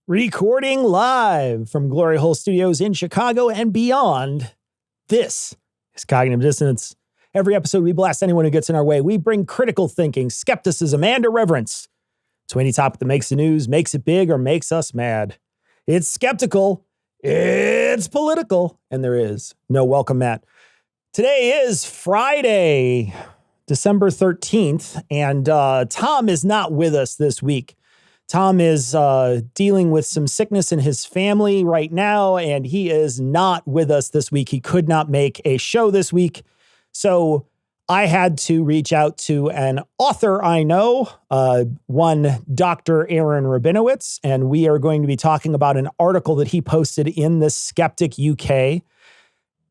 Recording live from Glory Hole Studios in Chicago and beyond, this is Cognitive Dissonance. Every episode, we blast anyone who gets in our way. We bring critical thinking, skepticism, and irreverence to any topic that makes the news, makes it big, or makes us mad. It's skeptical, it's political, and there is no welcome mat. Today is Friday, December 13th, and Tom is not with us this week. Tom is dealing with some sickness in his family right now, and he is not with us this week. He could not make a show this week. So I had to reach out to an author I know, one Dr. Aaron Rabinowitz, and we are going to be talking about an article that he posted in The Skeptic UK.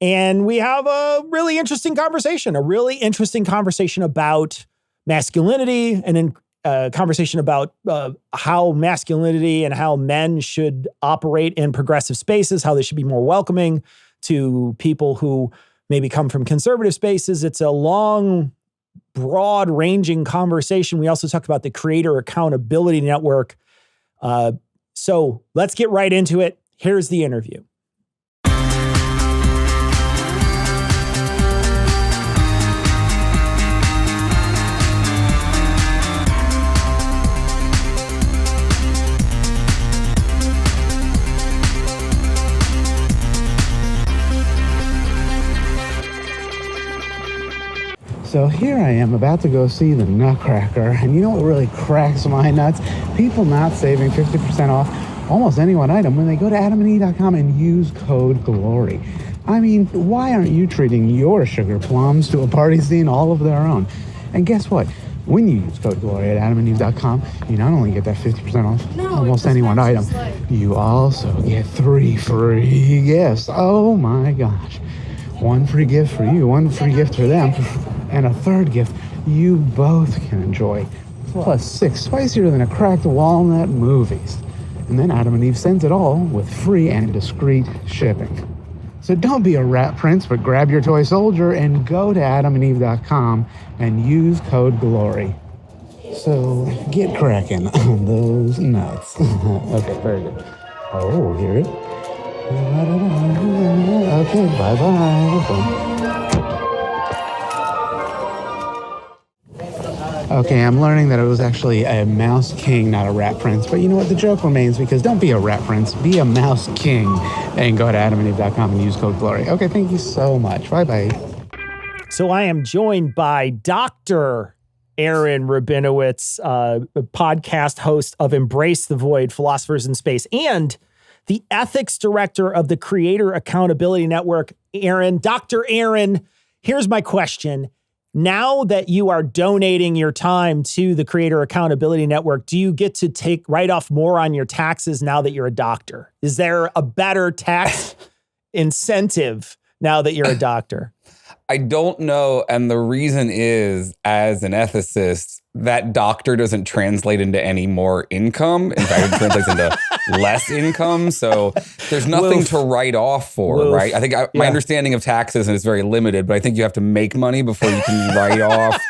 And we have a really interesting conversation about masculinity and conversation about how masculinity and how men should operate in progressive spaces, how they should be more welcoming to people who maybe come from conservative spaces. It's a long, broad-ranging conversation. We also talk about the Creator Accountability Network. So let's get right into it. Here's the interview. So here I am about to go see the Nutcracker, and you know what really cracks my nuts? People not saving 50% off almost any one item when they go to adamandeve.com and use code GLORY. I mean, why aren't you treating your sugar plums to a party scene all of their own? And guess what? When you use code GLORY at adamandeve.com, you not only get that 50% off almost any one item, you also get 3 free gifts. Oh my gosh. 1 free gift for you, 1 free gift for them, and a 3rd gift you both can enjoy. Plus 6 spicier than a cracked walnut movies. And then Adam and Eve sends it all with free and discreet shipping. So don't be a rat prince, but grab your toy soldier and go to adamandeve.com and use code GLORY. So get cracking on those nuts. Okay, very good. Oh, hear it? Okay, bye-bye. Okay, I'm learning that it was actually a mouse king, not a rat prince. But you know what? The joke remains, because don't be a rat prince, be a mouse king. And go to adamandeve.com and use code GLORY. Okay, thank you so much. Bye-bye. So I am joined by Dr. Aaron Rabinowitz, podcast host of Embrace the Void, Philosophers in Space, and the ethics director of the Creator Accountability Network. Dr. Aaron, here's my question. Now that you are donating your time to the Creator Accountability Network, do you get to write off more on your taxes now that you're a doctor? Is there a better tax incentive now that you're a doctor? I don't know. And the reason is, as an ethicist, that doctor doesn't translate into any more income. In fact, it translates into less income. So there's nothing to write off for, right? I think my understanding of taxes is very limited, but I think you have to make money before you can write off,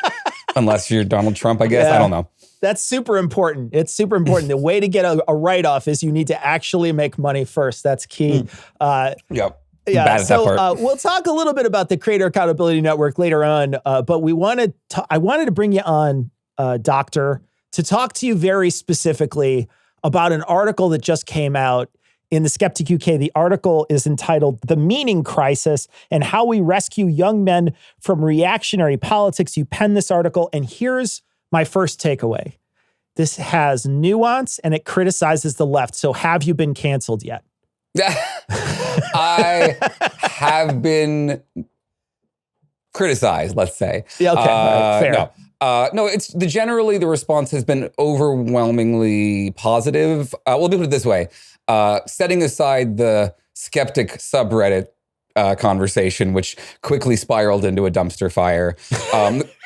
unless you're Donald Trump, I guess. I don't know. That's super important. It's super important. The way to get a write-off is you need to actually make money first. That's key. Yep. Yeah, so we'll talk a little bit about the Creator Accountability Network later on, but I wanted to bring you on, Doctor, to talk to you very specifically about an article that just came out in The Skeptic UK. The article is entitled "The Meaning Crisis and How We Rescue Young Men from Reactionary Politics." You penned this article, and here's my first takeaway. This has nuance, and it criticizes the left. So have you been canceled yet? I have been criticized, let's say. Yeah, okay, right, fair. No, generally the response has been overwhelmingly positive. We'll put it this way. Setting aside the skeptic subreddit conversation, which quickly spiraled into a dumpster fire.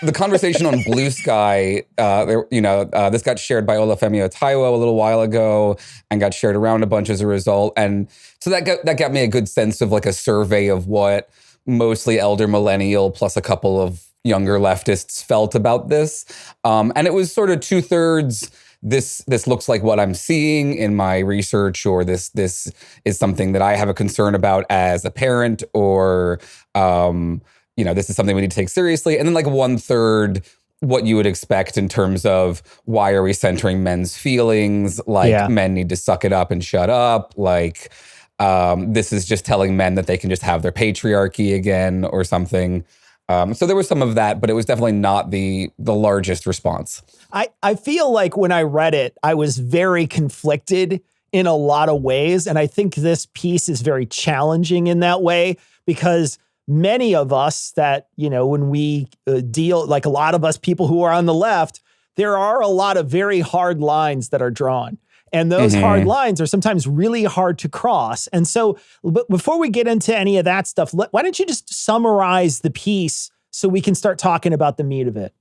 The conversation on Blue Sky, this got shared by Olafemi Otaiwo a little while ago and got shared around a bunch as a result. And so that got me a good sense of like a survey of what mostly elder millennial plus a couple of younger leftists felt about this. And it was sort of 2/3 this looks like what I'm seeing in my research, or this is something that I have a concern about as a parent, or this is something we need to take seriously. And then like 1/3 what you would expect in terms of why are we centering men's feelings? Like men need to suck it up and shut up. Like this is just telling men that they can just have their patriarchy again or something. So there was some of that, but it was definitely not the largest response. I feel like when I read it, I was very conflicted in a lot of ways. And I think this piece is very challenging in that way, because many of us that, when we deal, like a lot of us people who are on the left, there are a lot of very hard lines that are drawn. And those hard lines are sometimes really hard to cross. And so, but before we get into any of that stuff, why don't you just summarize the piece so we can start talking about the meat of it?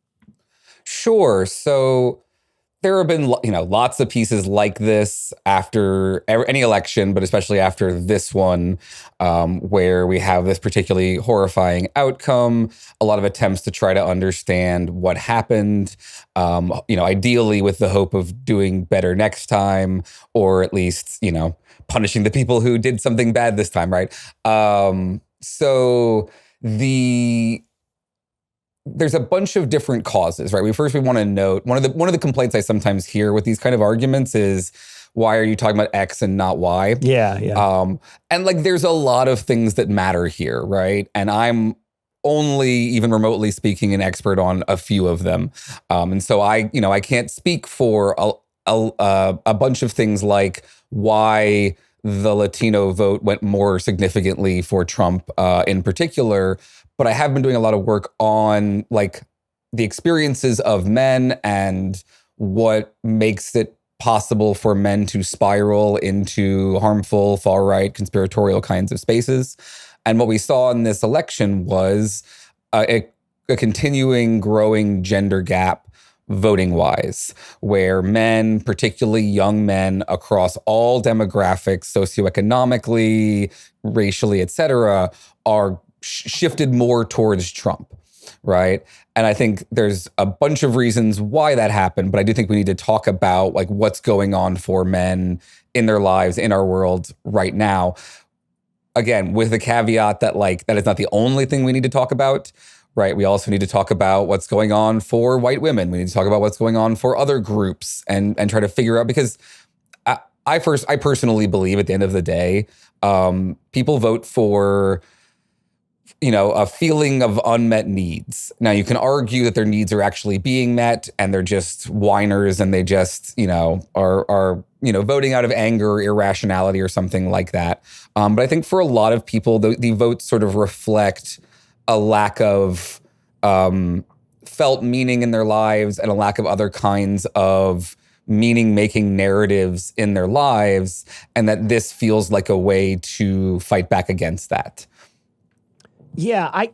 Sure. So there have been, lots of pieces like this after any election, but especially after this one, where we have this particularly horrifying outcome, a lot of attempts to try to understand what happened, ideally with the hope of doing better next time, or at least, punishing the people who did something bad this time, right? There's a bunch of different causes, right? We want to note one of the complaints I sometimes hear with these kind of arguments is, why are you talking about X and not Y? Yeah. And like, there's a lot of things that matter here, right? And I'm only even remotely speaking an expert on a few of them, and so I can't speak for a bunch of things like why the Latino vote went more significantly for Trump in particular. But I have been doing a lot of work on like the experiences of men and what makes it possible for men to spiral into harmful, far-right, conspiratorial kinds of spaces. And what we saw in this election was a continuing growing gender gap voting-wise, where men, particularly young men across all demographics, socioeconomically, racially, et cetera, are shifted more towards Trump, right? And I think there's a bunch of reasons why that happened, but I do think we need to talk about like what's going on for men in their lives, in our world right now. Again, with the caveat that like that is not the only thing we need to talk about, right? We also need to talk about what's going on for white women. We need to talk about what's going on for other groups and try to figure out, because I personally believe at the end of the day, people vote for a feeling of unmet needs. Now, you can argue that their needs are actually being met and they're just whiners and they just, are voting out of anger or irrationality or something like that. But I think for a lot of people, the votes sort of reflect a lack of felt meaning in their lives and a lack of other kinds of meaning-making narratives in their lives, and that this feels like a way to fight back against that. Yeah,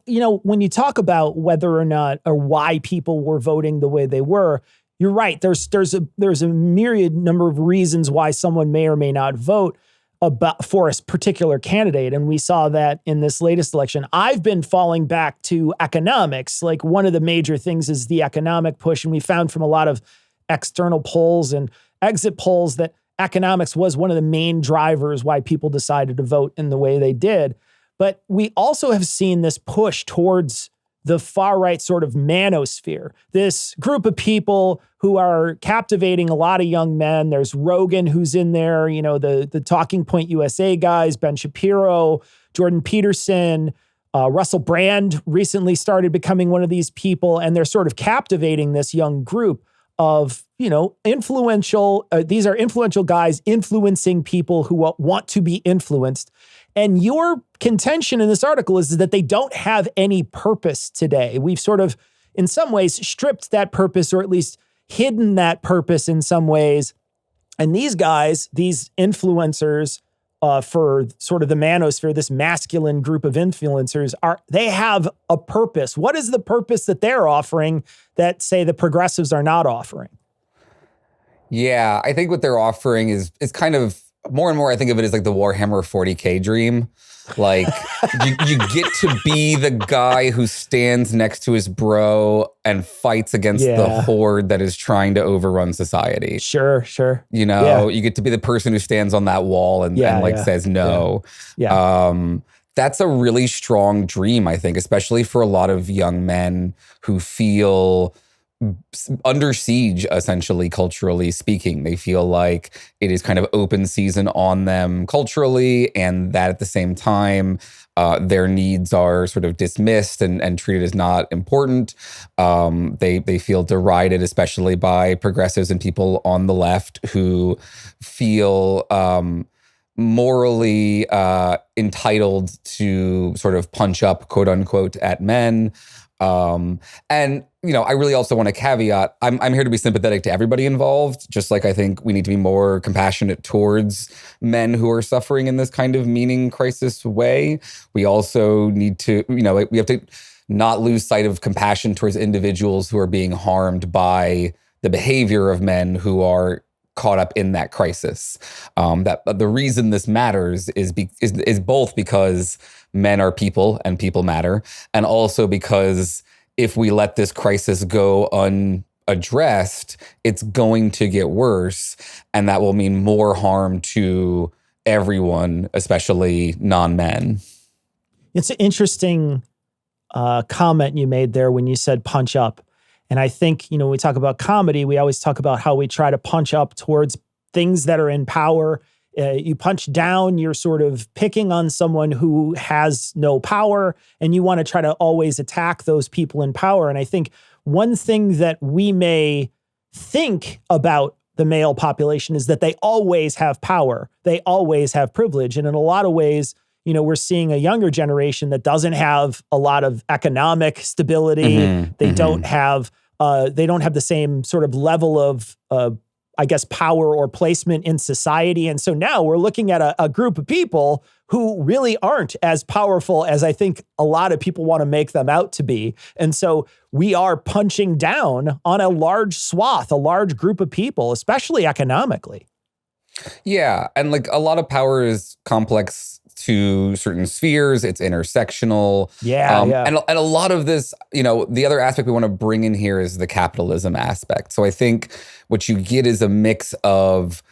when you talk about whether or not or why people were voting the way they were, you're right. There's a myriad number of reasons why someone may or may not vote for a particular candidate, and we saw that in this latest election. I've been falling back to economics. Like, one of the major things is the economic push, and we found from a lot of external polls and exit polls that economics was one of the main drivers why people decided to vote in the way they did. But we also have seen this push towards the far-right sort of manosphere, this group of people who are captivating a lot of young men. There's Rogan, who's in there, the Talking Point USA guys, Ben Shapiro, Jordan Peterson, Russell Brand recently started becoming one of these people, and they're sort of captivating this young group of, influential, these are influential guys influencing people who want to be influenced. And your contention in this article is that they don't have any purpose today. We've sort of, in some ways, stripped that purpose, or at least hidden that purpose in some ways. And these guys, these influencers for sort of the manosphere, this masculine group of influencers, they have a purpose. What is the purpose that they're offering that, say, the progressives are not offering? Yeah, I think what they're offering is kind of more and more I think of it as like the Warhammer 40K dream. Like you get to be the guy who stands next to his bro and fights against the horde that is trying to overrun society. Sure. You know, you get to be the person who stands on that wall and says no. That's a really strong dream, I think, especially for a lot of young men who feel under siege, essentially, culturally speaking. They feel like it is kind of open season on them culturally, and that at the same time, their needs are sort of dismissed and treated as not important. They feel derided, especially by progressives and people on the left who feel morally entitled to sort of punch up, quote unquote, at men. And, you know, I really also want to caveat, I'm here to be sympathetic to everybody involved, just like I think we need to be more compassionate towards men who are suffering in this kind of meaning crisis way. We also need to, you know, we have to not lose sight of compassion towards individuals who are being harmed by the behavior of men who are caught up in that crisis. That the reason this matters is both because men are people and people matter, and also because if we let this crisis go unaddressed, it's going to get worse, and that will mean more harm to everyone, especially non-men. It's an interesting comment you made there when you said punch up. And I think, you know, when we talk about comedy, we always talk about how we try to punch up towards things that are in power. You punch down, you're sort of picking on someone who has no power, and you want to try to always attack those people in power. And I think one thing that we may think about the male population is that they always have power. They always have privilege. And in a lot of ways, you know, we're seeing a younger generation that doesn't have a lot of economic stability. They don't have the same sort of level of, I guess, power or placement in society. And so now we're looking at a group of people who really aren't as powerful as I think a lot of people want to make them out to be. And so we are punching down on a large swath, a large group of people, especially economically. Yeah. And like a lot of power is complex to certain spheres. It's intersectional. And a lot of this, you know, the other aspect we want to bring in here is the capitalism aspect. So I think what you get is a mix of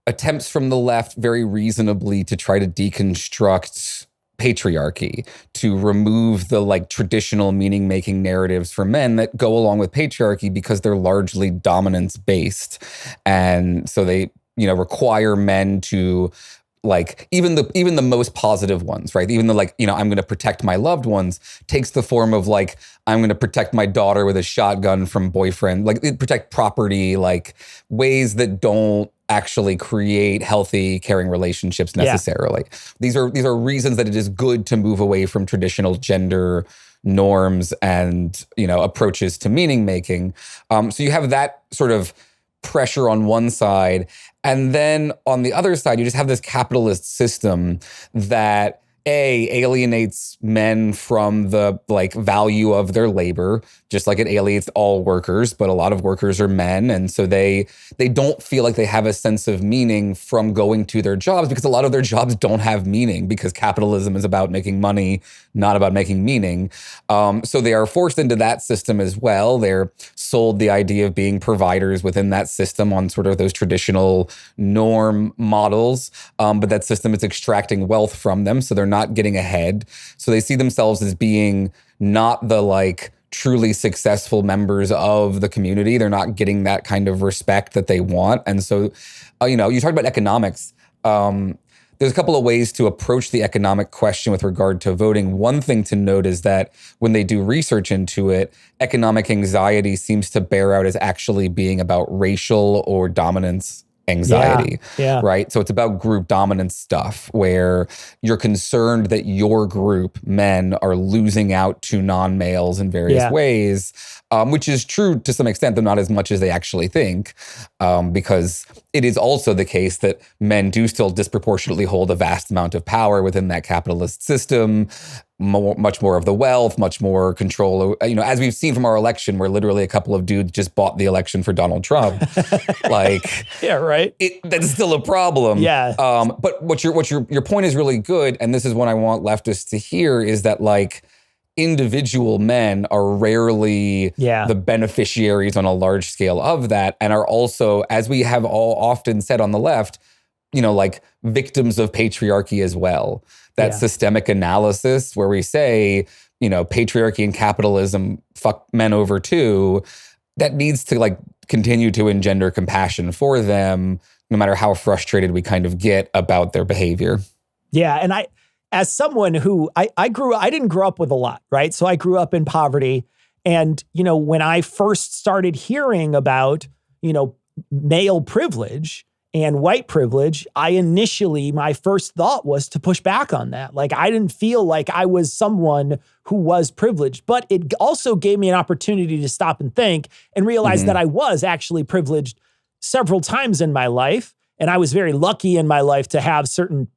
attempts from the left very reasonably to try to deconstruct patriarchy, to remove the like traditional meaning-making narratives for men that go along with patriarchy because they're largely dominance-based. And so they, you know, require men to like even the most positive ones, right? Even the like, you know, I'm going to protect my loved ones takes the form of like, I'm going to protect my daughter with a shotgun from boyfriend, like protect property, like ways that don't actually create healthy, caring relationships necessarily. These are reasons that it is good to move away from traditional gender norms and, you know, approaches to meaning making. So you have that sort of pressure on one side. And then on the other side, you just have this capitalist system that alienates men from the like value of their labor, just like it alienates all workers, but a lot of workers are men. And so they don't feel like they have a sense of meaning from going to their jobs because a lot of their jobs don't have meaning because capitalism is about making money, not about making meaning. So they are forced into that system as well. They're sold the idea of being providers within that system on sort of those traditional norm models. But that system is extracting wealth from them. So they're not getting ahead. So they see themselves as being not the like truly successful members of the community. They're not getting that kind of respect that they want. And so, you know, you talked about economics. There's a couple of ways to approach the economic question with regard to voting. One thing to note is that when they do research into it, economic anxiety seems to bear out as actually being about racial or dominance anxiety, right? So it's about group dominance stuff where you're concerned that your group, men, are losing out to non-males in various ways, which is true to some extent, though not as much as they actually think, because it is also the case that men do still disproportionately hold a vast amount of power within that capitalist system, much more of the wealth, much more control. As we've seen from our election, where literally a couple of dudes just bought the election for Donald Trump. Yeah, right. That's still a problem. Yeah. But what your point is really good, and this is what I want leftists to hear, is that individual men are rarely the beneficiaries on a large scale of that, and are also, as we have all often said on the left, victims of patriarchy as well. That systemic analysis where we say, patriarchy and capitalism fuck men over too, that needs to continue to engender compassion for them, no matter how frustrated we kind of get about their behavior. Yeah, and as someone who I didn't grow up with a lot, right? So I grew up in poverty. And, when I first started hearing about, male privilege and white privilege, my first thought was to push back on that. I didn't feel like I was someone who was privileged, but it also gave me an opportunity to stop and think and realize that I was actually privileged several times in my life. And I was very lucky in my life to have certain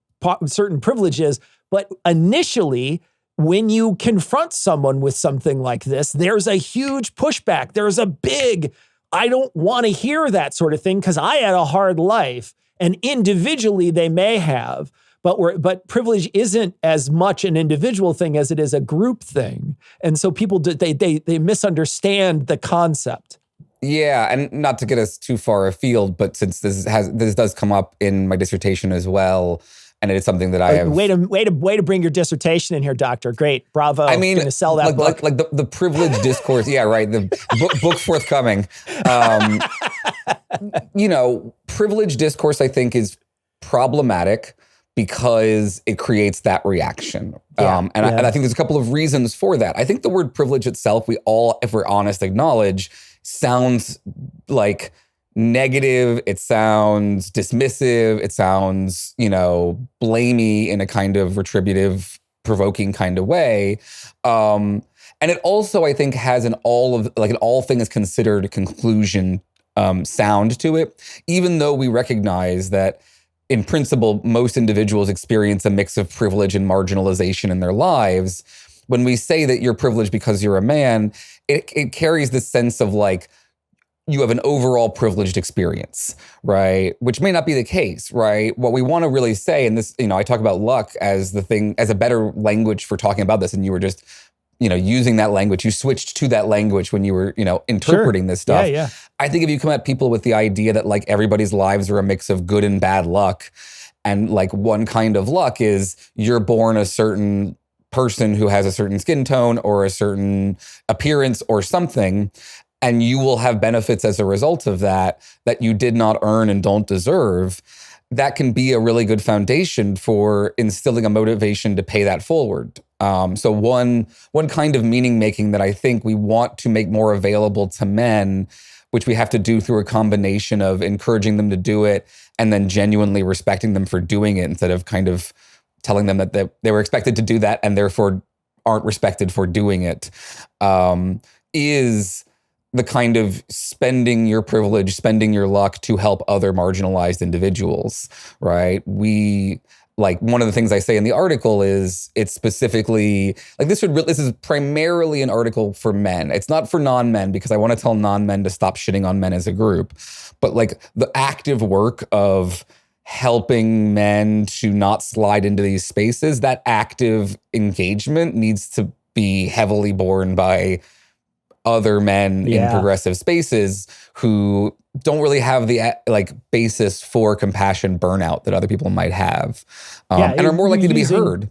privileges. But initially, when you confront someone with something like this, there's a huge pushback. There's a big, I don't want to hear that sort of thing because I had a hard life. And individually, they may have. But privilege isn't as much an individual thing as it is a group thing. And so people, they misunderstand the concept. Yeah, and not to get us too far afield, but since this does come up in my dissertation as well, and it is something that I have. Way to bring your dissertation in here, Doctor. Great, bravo. I mean, gonna sell that book. The privileged discourse. Yeah, right. The book forthcoming. Privileged discourse, I think, is problematic because it creates that reaction. And I think there's a couple of reasons for that. I think the word privilege itself, we all, if we're honest, acknowledge sounds like negative, it sounds dismissive, it sounds, blamey in a kind of retributive, provoking kind of way. And it also, I think, has an all things considered conclusion sound to it, even though we recognize that in principle, most individuals experience a mix of privilege and marginalization in their lives. When we say that you're privileged because you're a man, it carries this sense of you have an overall privileged experience, right? Which may not be the case, right? What we want to really say, and this, I talk about luck as a better language for talking about this, and you were just, using that language, you switched to that language when you were, interpreting this stuff. Yeah. I think if you come at people with the idea that everybody's lives are a mix of good and bad luck, and one kind of luck is you're born a certain person who has a certain skin tone or a certain appearance or something, and you will have benefits as a result of that you did not earn and don't deserve, that can be a really good foundation for instilling a motivation to pay that forward. So one kind of meaning making that I think we want to make more available to men, which we have to do through a combination of encouraging them to do it and then genuinely respecting them for doing it instead of kind of telling them that they were expected to do that and therefore aren't respected for doing it, is the kind of spending your privilege, spending your luck to help other marginalized individuals, right? One of the things I say in the article is it's specifically this is primarily an article for men. It's not for non-men because I want to tell non-men to stop shitting on men as a group. But the active work of helping men to not slide into these spaces, that active engagement needs to be heavily borne by other men in progressive spaces who don't really have the basis for compassion burnout that other people might have, and are more likely to be heard.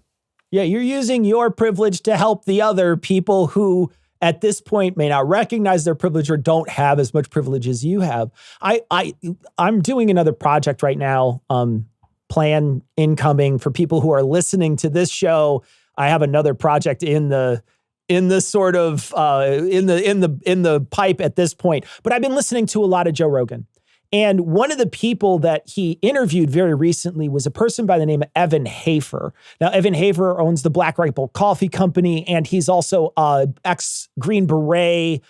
Yeah, you're using your privilege to help the other people who at this point may not recognize their privilege or don't have as much privilege as you have. I'm doing another project right now, plan incoming for people who are listening to this show. I have another project in the pipe at this point. But I've been listening to a lot of Joe Rogan. And one of the people that he interviewed very recently was a person by the name of Evan Hafer. Now, Evan Hafer owns the Black Rifle Coffee Company, and he's also ex-Green Beret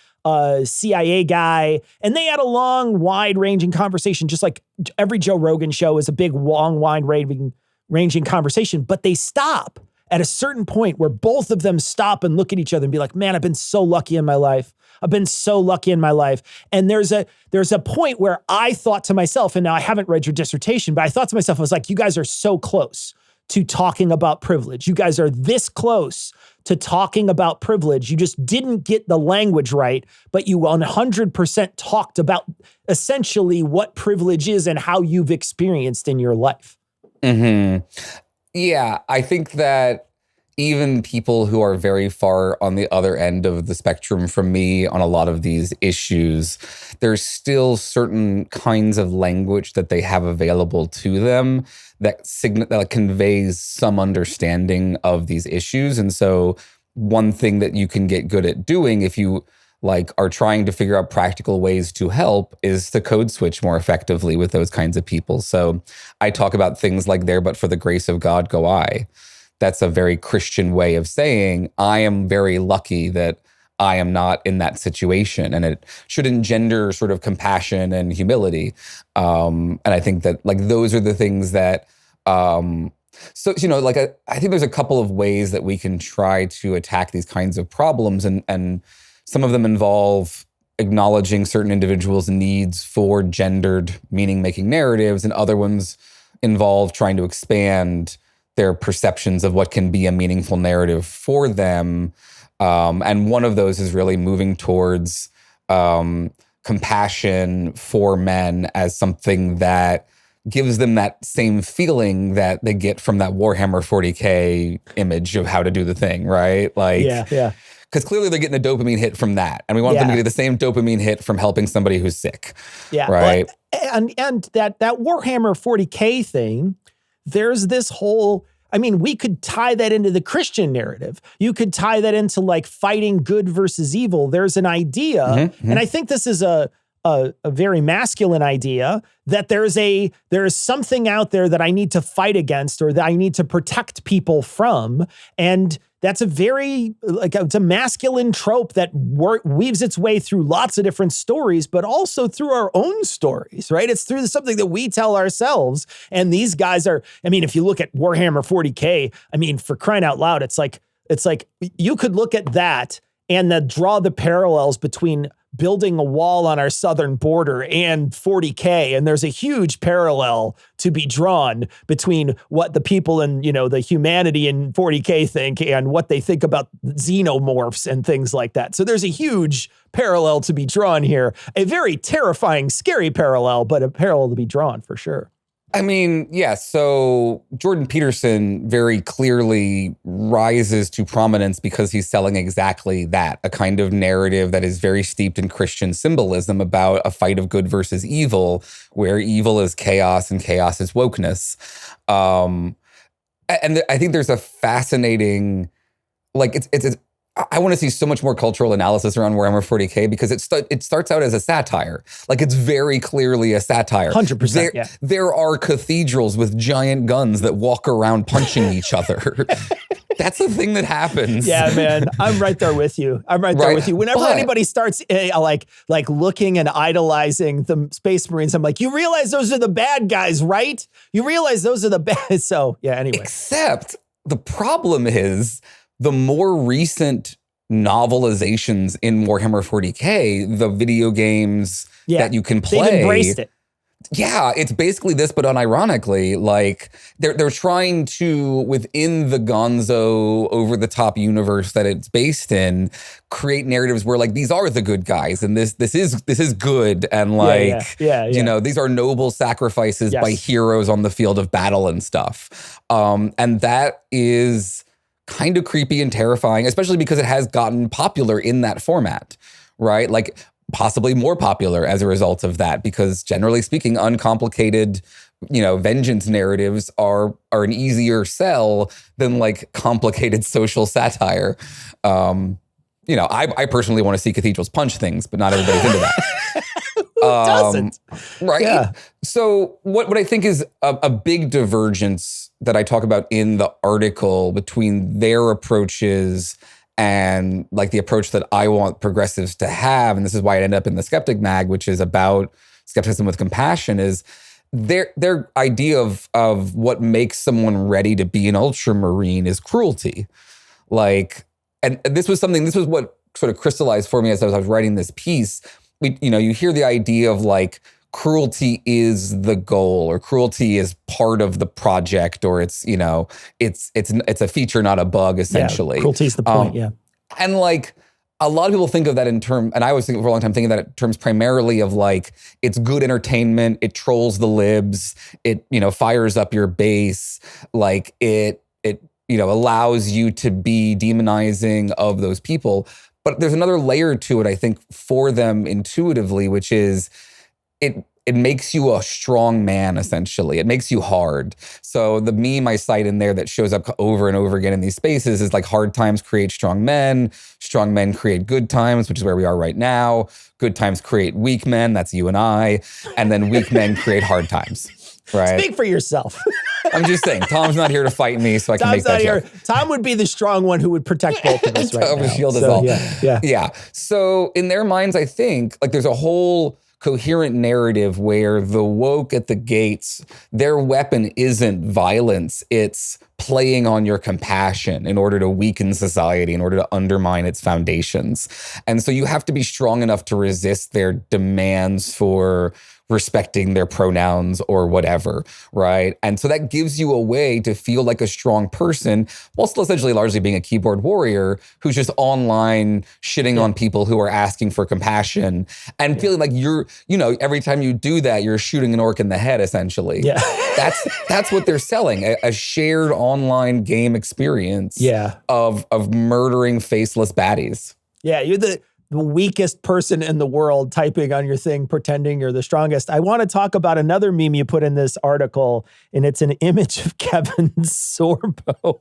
CIA guy, and they had a long, wide-ranging conversation, just like every Joe Rogan show is a big, long, wide-ranging conversation, but they stop at a certain point where both of them stop and look at each other and be like, man, I've been so lucky in my life. I've been so lucky in my life. And there's a point where I thought to myself, and now I haven't read your dissertation, but I thought to myself, I was like, you guys are so close to talking about privilege. You guys are this close to talking about privilege. You just didn't get the language right, but you 100% talked about essentially what privilege is and how you've experienced in your life. Mm-hmm. Yeah, I think that even people who are very far on the other end of the spectrum from me on a lot of these issues, there's still certain kinds of language that they have available to them that conveys some understanding of these issues. And so one thing that you can get good at doing if you are trying to figure out practical ways to help is to code switch more effectively with those kinds of people. So I talk about things like there, but for the grace of God go I. That's a very Christian way of saying, I am very lucky that I am not in that situation. And it should engender sort of compassion and humility. And I think that those are the things that, I think there's a couple of ways that we can try to attack these kinds of problems. And some of them involve acknowledging certain individuals' needs for gendered meaning-making narratives, and other ones involve trying to expand their perceptions of what can be a meaningful narrative for them. And one of those is really moving towards compassion for men as something that gives them that same feeling that they get from that Warhammer 40K image of how to do the thing, right? Yeah. Because clearly they're getting a dopamine hit from that. And we want them to get the same dopamine hit from helping somebody who's sick. Yeah. Right. And that Warhammer 40K thing, there's this whole, we could tie that into the Christian narrative. You could tie that into fighting good versus evil. There's an idea, and I think this is a very masculine idea, that there is something out there that I need to fight against or that I need to protect people from. And that's a very, it's a masculine trope that weaves its way through lots of different stories, but also through our own stories, right? It's through something that we tell ourselves. And these guys are, if you look at Warhammer 40K, for crying out loud, it's like you could look at that and draw the parallels between building a wall on our southern border and 40K. And there's a huge parallel to be drawn between what the people in, the humanity in 40K think and what they think about xenomorphs and things like that. So there's a huge parallel to be drawn here. A very terrifying, scary parallel, but a parallel to be drawn for sure. So Jordan Peterson very clearly rises to prominence because he's selling exactly that, a kind of narrative that is very steeped in Christian symbolism about a fight of good versus evil, where evil is chaos and chaos is wokeness. And I think there's a fascinating, I want to see so much more cultural analysis around Warhammer 40K because it starts out as a satire. It's very clearly a satire. 100%. There are cathedrals with giant guns that walk around punching each other. That's the thing that happens. Yeah, man. I'm right there with you. Whenever anybody starts looking and idolizing the Space Marines, I'm like, you realize those are the bad guys, right? You realize those are the bad. So yeah, anyway. Except the problem is, the more recent novelizations in Warhammer 40K, the video games that you can play. They've embraced it. Yeah, it's basically this, but unironically. They're trying to, within the gonzo, over-the-top universe that it's based in, create narratives where these are the good guys and this is good and these are noble sacrifices by heroes on the field of battle and stuff. And that is kind of creepy and terrifying, especially because it has gotten popular in that format, right? Possibly more popular as a result of that, because generally speaking, uncomplicated, vengeance narratives are an easier sell than complicated social satire. I personally want to see cathedrals punch things, but not everybody's into that. Who doesn't? Right. Yeah. So what I think is a big divergence that I talk about in the article between their approaches And like the approach that I want progressives to have, and this is why I end up in the Skeptic Mag, which is about skepticism with compassion, is their idea of what makes someone ready to be an ultramarine is cruelty. Like, and this was what sort of crystallized for me as I was writing this piece. You hear the idea of like cruelty is the goal, or cruelty is part of the project, or it's a feature, not a bug, essentially. Yeah, cruelty is the point, yeah. And like a lot of people think of that in terms, and I was thinking for a long time thinking that in terms primarily of like, it's good entertainment, it trolls the libs, it, fires up your base, like it allows you to be demonizing of those people. But there's another layer to it, I think, for them intuitively, which is it makes you a strong man, essentially. It makes you hard. So the meme I cite in there that shows up over and over again in these spaces is like, hard times create strong men create good times, which is where we are right now. Good times create weak men, that's you and I. And then weak men create hard times, right? Speak for yourself. I'm just saying, Tom's not here to fight me, so I can make that joke. Tom would be the strong one who would protect both of us right now. Shield us all. Yeah. So in their minds, I think, like, there's a whole coherent narrative where the woke at the gates, their weapon isn't violence, it's playing on your compassion in order to weaken society, in order to undermine its foundations. And so you have to be strong enough to resist their demands for respecting their pronouns or whatever, right? And so that gives you a way to feel like a strong person while still essentially largely being a keyboard warrior who's just online shitting on people who are asking for compassion and feeling like you're, every time you do that, you're shooting an orc in the head, essentially. Yeah. That's what they're selling, a shared online game experience of murdering faceless baddies. Yeah, you're the weakest person in the world typing on your thing, pretending you're the strongest. I want to talk about another meme you put in this article, and it's an image of Kevin Sorbo,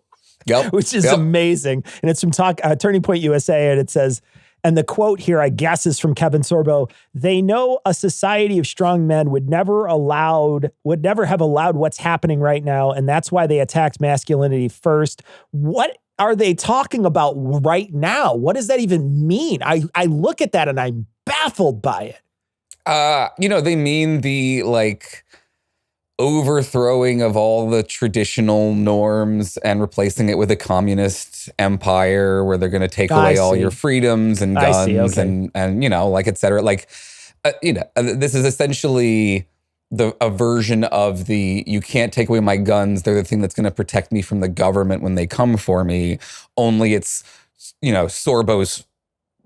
which is amazing. And it's from Turning Point USA, and it says, and the quote here, I guess, is from Kevin Sorbo: "They know a society of strong men would never have allowed what's happening right now, and that's why they attacked masculinity first." What are they talking about right now? What does that even mean? I look at that and I'm baffled by it. They mean the overthrowing of all the traditional norms and replacing it with a communist empire where they're going to take away all your freedoms and guns and et cetera. This is essentially a version of you can't take away my guns. They're the thing that's going to protect me from the government when they come for me. Only it's, Sorbo's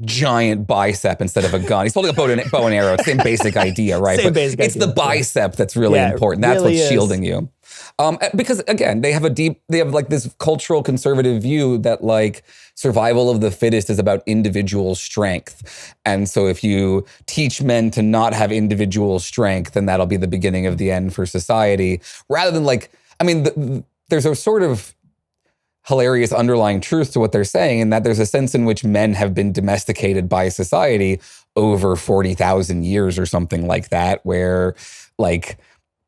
giant bicep instead of a gun. He's holding a bow and arrow. Same basic idea, right? It's the bicep that's really important. That's really what's shielding you. Because again, they have this cultural conservative view that survival of the fittest is about individual strength. And so if you teach men to not have individual strength, then that'll be the beginning of the end for society. Rather than there's a sort of hilarious underlying truth to what they're saying, in that there's a sense in which men have been domesticated by society over 40,000 years or something like that, where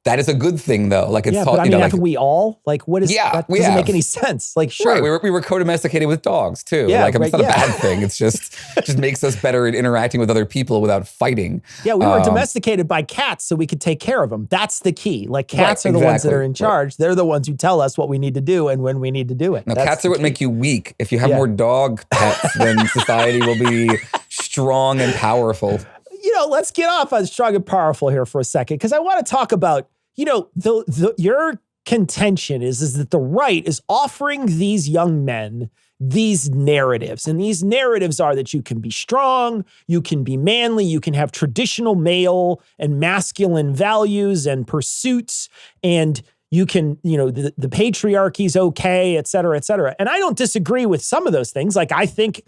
that is a good thing, though. Haven't we all? What is that? Doesn't make any sense. Sure. Right, we were co-domesticated with dogs, too. It's not a bad thing. It's just, it just makes us better at interacting with other people without fighting. Yeah, we were domesticated by cats so we could take care of them. That's the key. Cats are the ones that are in charge. Right. They're the ones who tell us what we need to do and when we need to do it. Now, cats are what make you weak. If you have more dog pets, then society will be strong and powerful. Let's get off on strong and powerful here for a second, because I want to talk about, your contention is that the right is offering these young men these narratives. And these narratives are that you can be strong, you can be manly, you can have traditional male and masculine values and pursuits, and you can, the patriarchy's okay, et cetera, et cetera. And I don't disagree with some of those things. I think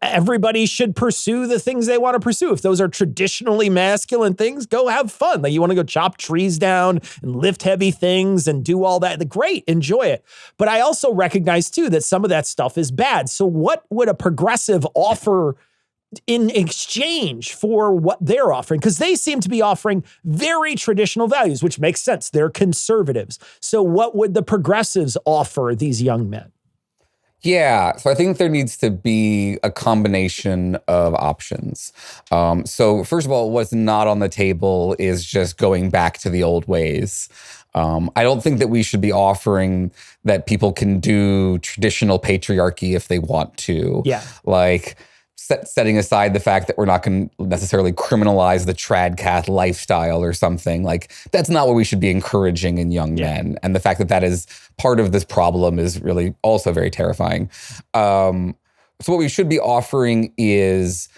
everybody should pursue the things they want to pursue. If those are traditionally masculine things, go have fun. You want to go chop trees down and lift heavy things and do all that. Great, enjoy it. But I also recognize too that some of that stuff is bad. So what would a progressive offer in exchange for what they're offering? Because they seem to be offering very traditional values, which makes sense. They're conservatives. So what would the progressives offer these young men? Yeah, so I think there needs to be a combination of options. So first of all, what's not on the table is just going back to the old ways. I don't think that we should be offering that people can do traditional patriarchy if they want to. Yeah. Like setting aside the fact that we're not going to necessarily criminalize the tradcath lifestyle or something. Like that's not what we should be encouraging in young men. And the fact that that is part of this problem is really also very terrifying. So what we should be offering is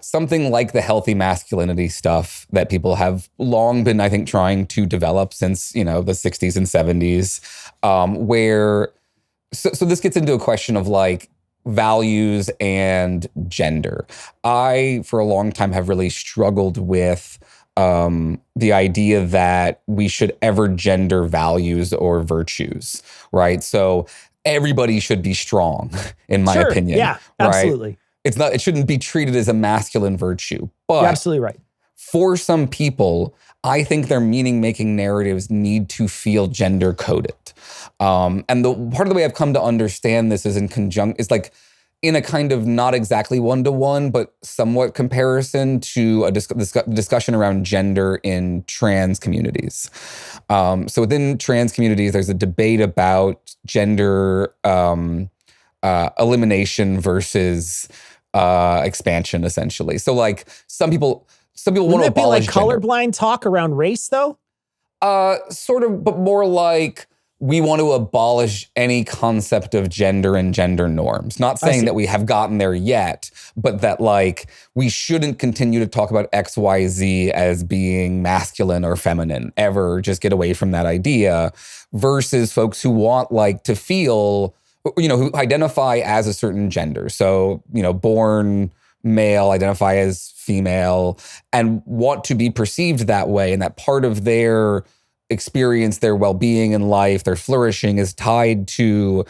something like the healthy masculinity stuff that people have long been, I think, trying to develop since, the 60s and 70s, where, so this gets into a question of like values and gender. I, for a long time, have really struggled with the idea that we should ever gender values or virtues, right? So everybody should be strong, in my opinion. Yeah, absolutely. Right? It shouldn't be treated as a masculine virtue. But you're absolutely right. For some people, I think their meaning-making narratives need to feel gender-coded. And the part of the way I've come to understand this is is like in a kind of not exactly one-to-one, but somewhat comparison to a discussion around gender in trans communities. So within trans communities, there's a debate about gender elimination versus expansion, essentially. So like some people want to abolish like colorblind talk around race, though? Sort of, but more like we want to abolish any concept of gender and gender norms. Not saying that we have gotten there yet, but that like we shouldn't continue to talk about X, Y, Z as being masculine or feminine, ever. Just get away from that idea, versus folks who want like to feel, who identify as a certain gender. So, born male, identify as female, and want to be perceived that way. And that part of their experience, their well-being in life, their flourishing is tied to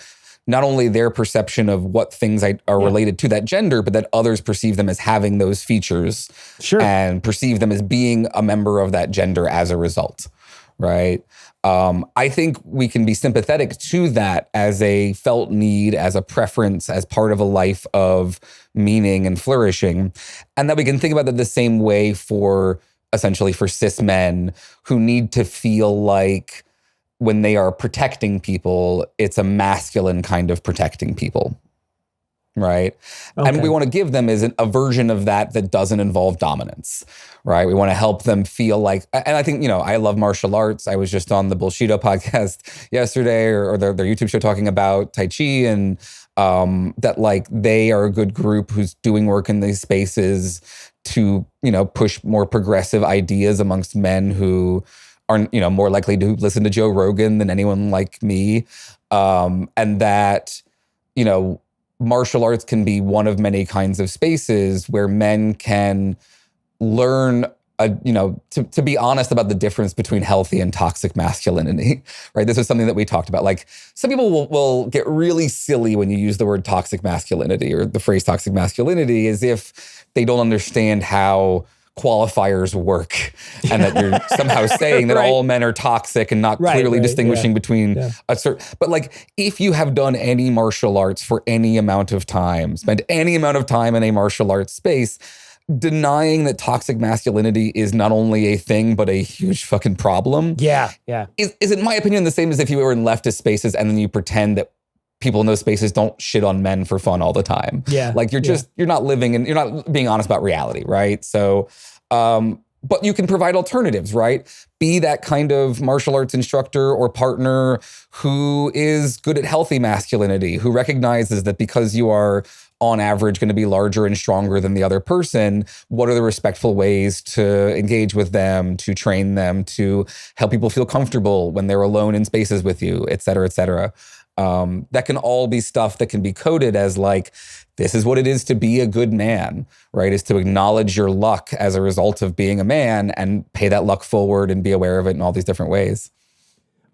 not only their perception of what things are related to that gender, but that others perceive them as having those features and perceive them as being a member of that gender as a result, right? I think we can be sympathetic to that as a felt need, as a preference, as part of a life of meaning and flourishing. And that we can think about it the same way essentially for cis men who need to feel like when they are protecting people, it's a masculine kind of protecting people. Right. Okay. And we want to give them a version of that doesn't involve dominance. Right. We want to help them feel like, and I think, I love martial arts. I was just on the Bullshido podcast yesterday or their YouTube show talking about Tai Chi, and that like they are a good group who's doing work in these spaces to, push more progressive ideas amongst men who are, more likely to listen to Joe Rogan than anyone like me. And that, martial arts can be one of many kinds of spaces where men can learn, to be honest about the difference between healthy and toxic masculinity, right? This is something that we talked about. Like some people will get really silly when you use the word toxic masculinity or the phrase toxic masculinity, as if they don't understand how qualifiers work, and that you're somehow saying that all men are toxic and not clearly distinguishing between a certain, but like if you have done any martial arts for any amount of time, spent any amount of time in a martial arts space, denying that toxic masculinity is not only a thing, but a huge fucking problem. Is in my opinion, the same as if you were in leftist spaces and then you pretend that people in those spaces don't shit on men for fun all the time. Like you're not living and you're not being honest about reality, right? So, but you can provide alternatives, right? Be that kind of martial arts instructor or partner who is good at healthy masculinity, who recognizes that because you are on average going to be larger and stronger than the other person, what are the respectful ways to engage with them, to train them, to help people feel comfortable when they're alone in spaces with you, et cetera, et cetera. That can all be stuff that can be coded as like, this is what it is to be a good man, right? Is to acknowledge your luck as a result of being a man and pay that luck forward and be aware of it in all these different ways.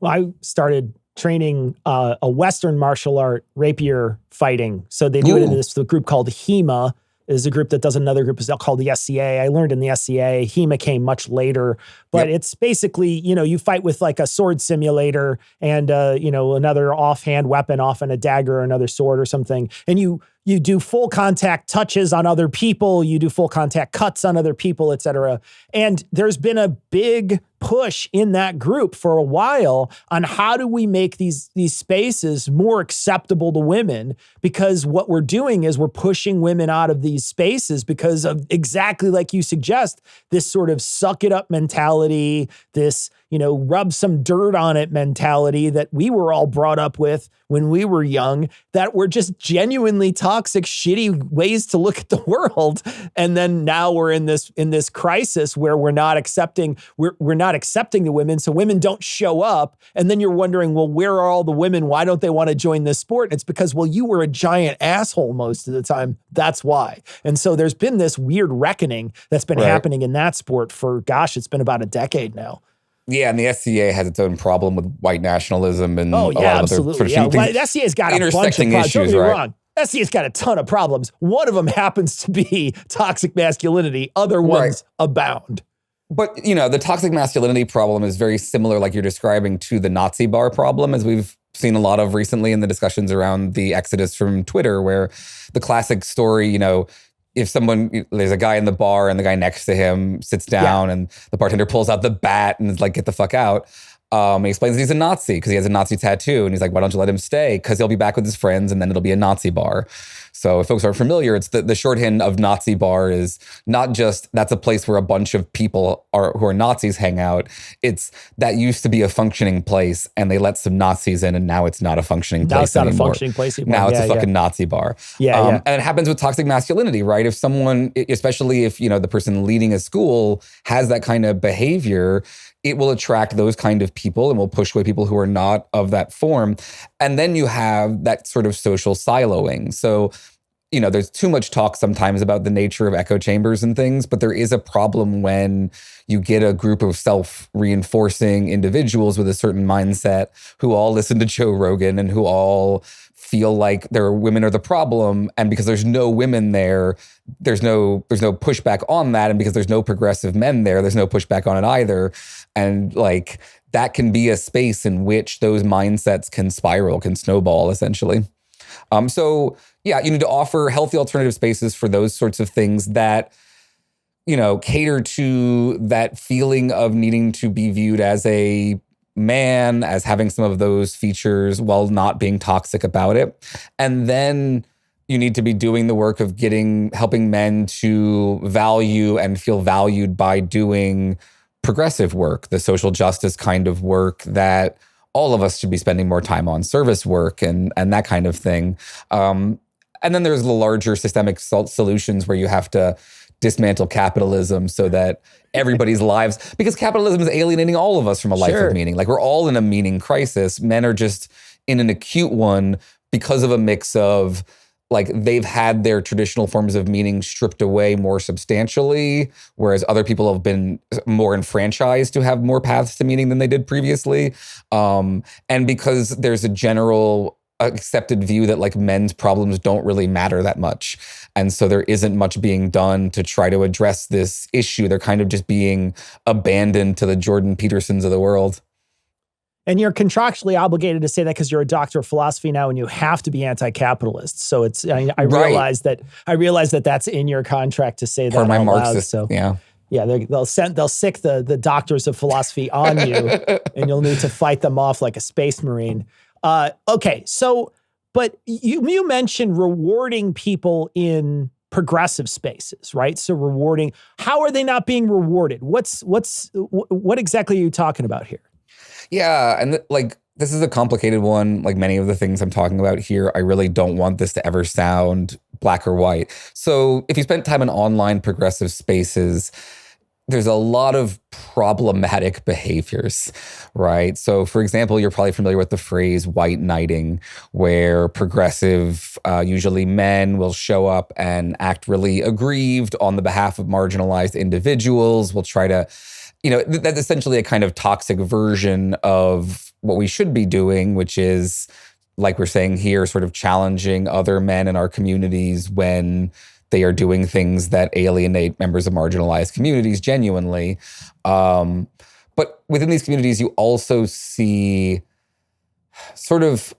Well, I started training a Western martial art, rapier fighting. So they do it in this group called HEMA. is a group that does another group called the SCA. I learned in the SCA. HEMA came much later, but it's basically, you fight with like a sword simulator and, another offhand weapon, often a dagger or another sword or something. And you do full contact touches on other people. You do full contact cuts on other people, et cetera. And there's been a big push in that group for a while on how do we make these spaces more acceptable to women, because what we're doing is we're pushing women out of these spaces because of exactly like you suggest, this sort of suck it up mentality, this, rub some dirt on it mentality that we were all brought up with when we were young, that were just genuinely toxic, shitty ways to look at the world. And then now we're in this crisis where we're not accepting the women. So women don't show up. And then you're wondering, well, where are all the women? Why don't they want to join this sport? And it's because, well, you were a giant asshole most of the time. That's why. And so there's been this weird reckoning that's been happening in that sport for, it's been about a decade now. Yeah, and the SCA has its own problem with white nationalism and a lot of absolutely. Other sort of the SCA's got a bunch of problems. Don't get me wrong. SCA's got a ton of problems. One of them happens to be toxic masculinity. Other ones abound. But, the toxic masculinity problem is very similar, like you're describing, to the Nazi bar problem, as we've seen a lot of recently in the discussions around the exodus from Twitter, where the classic story, if there's a guy in the bar and the guy next to him sits down and the bartender pulls out the bat and is like, get the fuck out. He explains that he's a Nazi because he has a Nazi tattoo. And he's like, why don't you let him stay? Because he'll be back with his friends and then it'll be a Nazi bar. So if folks aren't familiar, it's the shorthand of Nazi bar is not just that's a place where a bunch of people who are Nazis hang out. It's that used to be a functioning place and they let some Nazis in and now it's not a functioning place anymore. Now it's not a functioning place anymore. Now it's a fucking Nazi bar. And it happens with toxic masculinity, right? If someone, especially if, the person leading a school has that kind of behavior, it will attract those kind of people and will push away people who are not of that form. And then you have that sort of social siloing. So, there's too much talk sometimes about the nature of echo chambers and things, but there is a problem when you get a group of self-reinforcing individuals with a certain mindset who all listen to Joe Rogan and who all feel like women are the problem. And because there's no women there, there's no pushback on that. And because there's no progressive men there's no pushback on it either. And like that can be a space in which those mindsets can spiral, can snowball essentially. So yeah, you need to offer healthy alternative spaces for those sorts of things that, cater to that feeling of needing to be viewed as a man, as having some of those features while not being toxic about it. And then you need to be doing the work of helping men to value and feel valued by doing progressive work, the social justice kind of work that all of us should be spending more time on, service work and that kind of thing. And then there's the larger systemic solutions where you have to dismantle capitalism so that everybody's lives, because capitalism is alienating all of us from a life of meaning. Like we're all in a meaning crisis. Men are just in an acute one because of a mix of like they've had their traditional forms of meaning stripped away more substantially, whereas other people have been more enfranchised to have more paths to meaning than they did previously. And because there's a general accepted view that like men's problems don't really matter that much. And so there isn't much being done to try to address this issue. They're kind of just being abandoned to the Jordan Petersons of the world. And you're contractually obligated to say that because you're a doctor of philosophy now and you have to be anti-capitalist. So it's, I realize that that's in your contract to say that out loud. Marxist, so they'll sick the doctors of philosophy on you and you'll need to fight them off like a space marine. Okay. So, but you mentioned rewarding people in progressive spaces, right? So rewarding, how are they not being rewarded? What exactly are you talking about here? Yeah. And this is a complicated one. Like many of the things I'm talking about here, I really don't want this to ever sound black or white. So if you spend time in online progressive spaces, there's a lot of problematic behaviors, right? So for example, you're probably familiar with the phrase white knighting, where progressive, usually men, will show up and act really aggrieved on the behalf of marginalized individuals, will try to, that's essentially a kind of toxic version of what we should be doing, which is, like we're saying here, sort of challenging other men in our communities when they are doing things that alienate members of marginalized communities genuinely. But within these communities, you also see sort of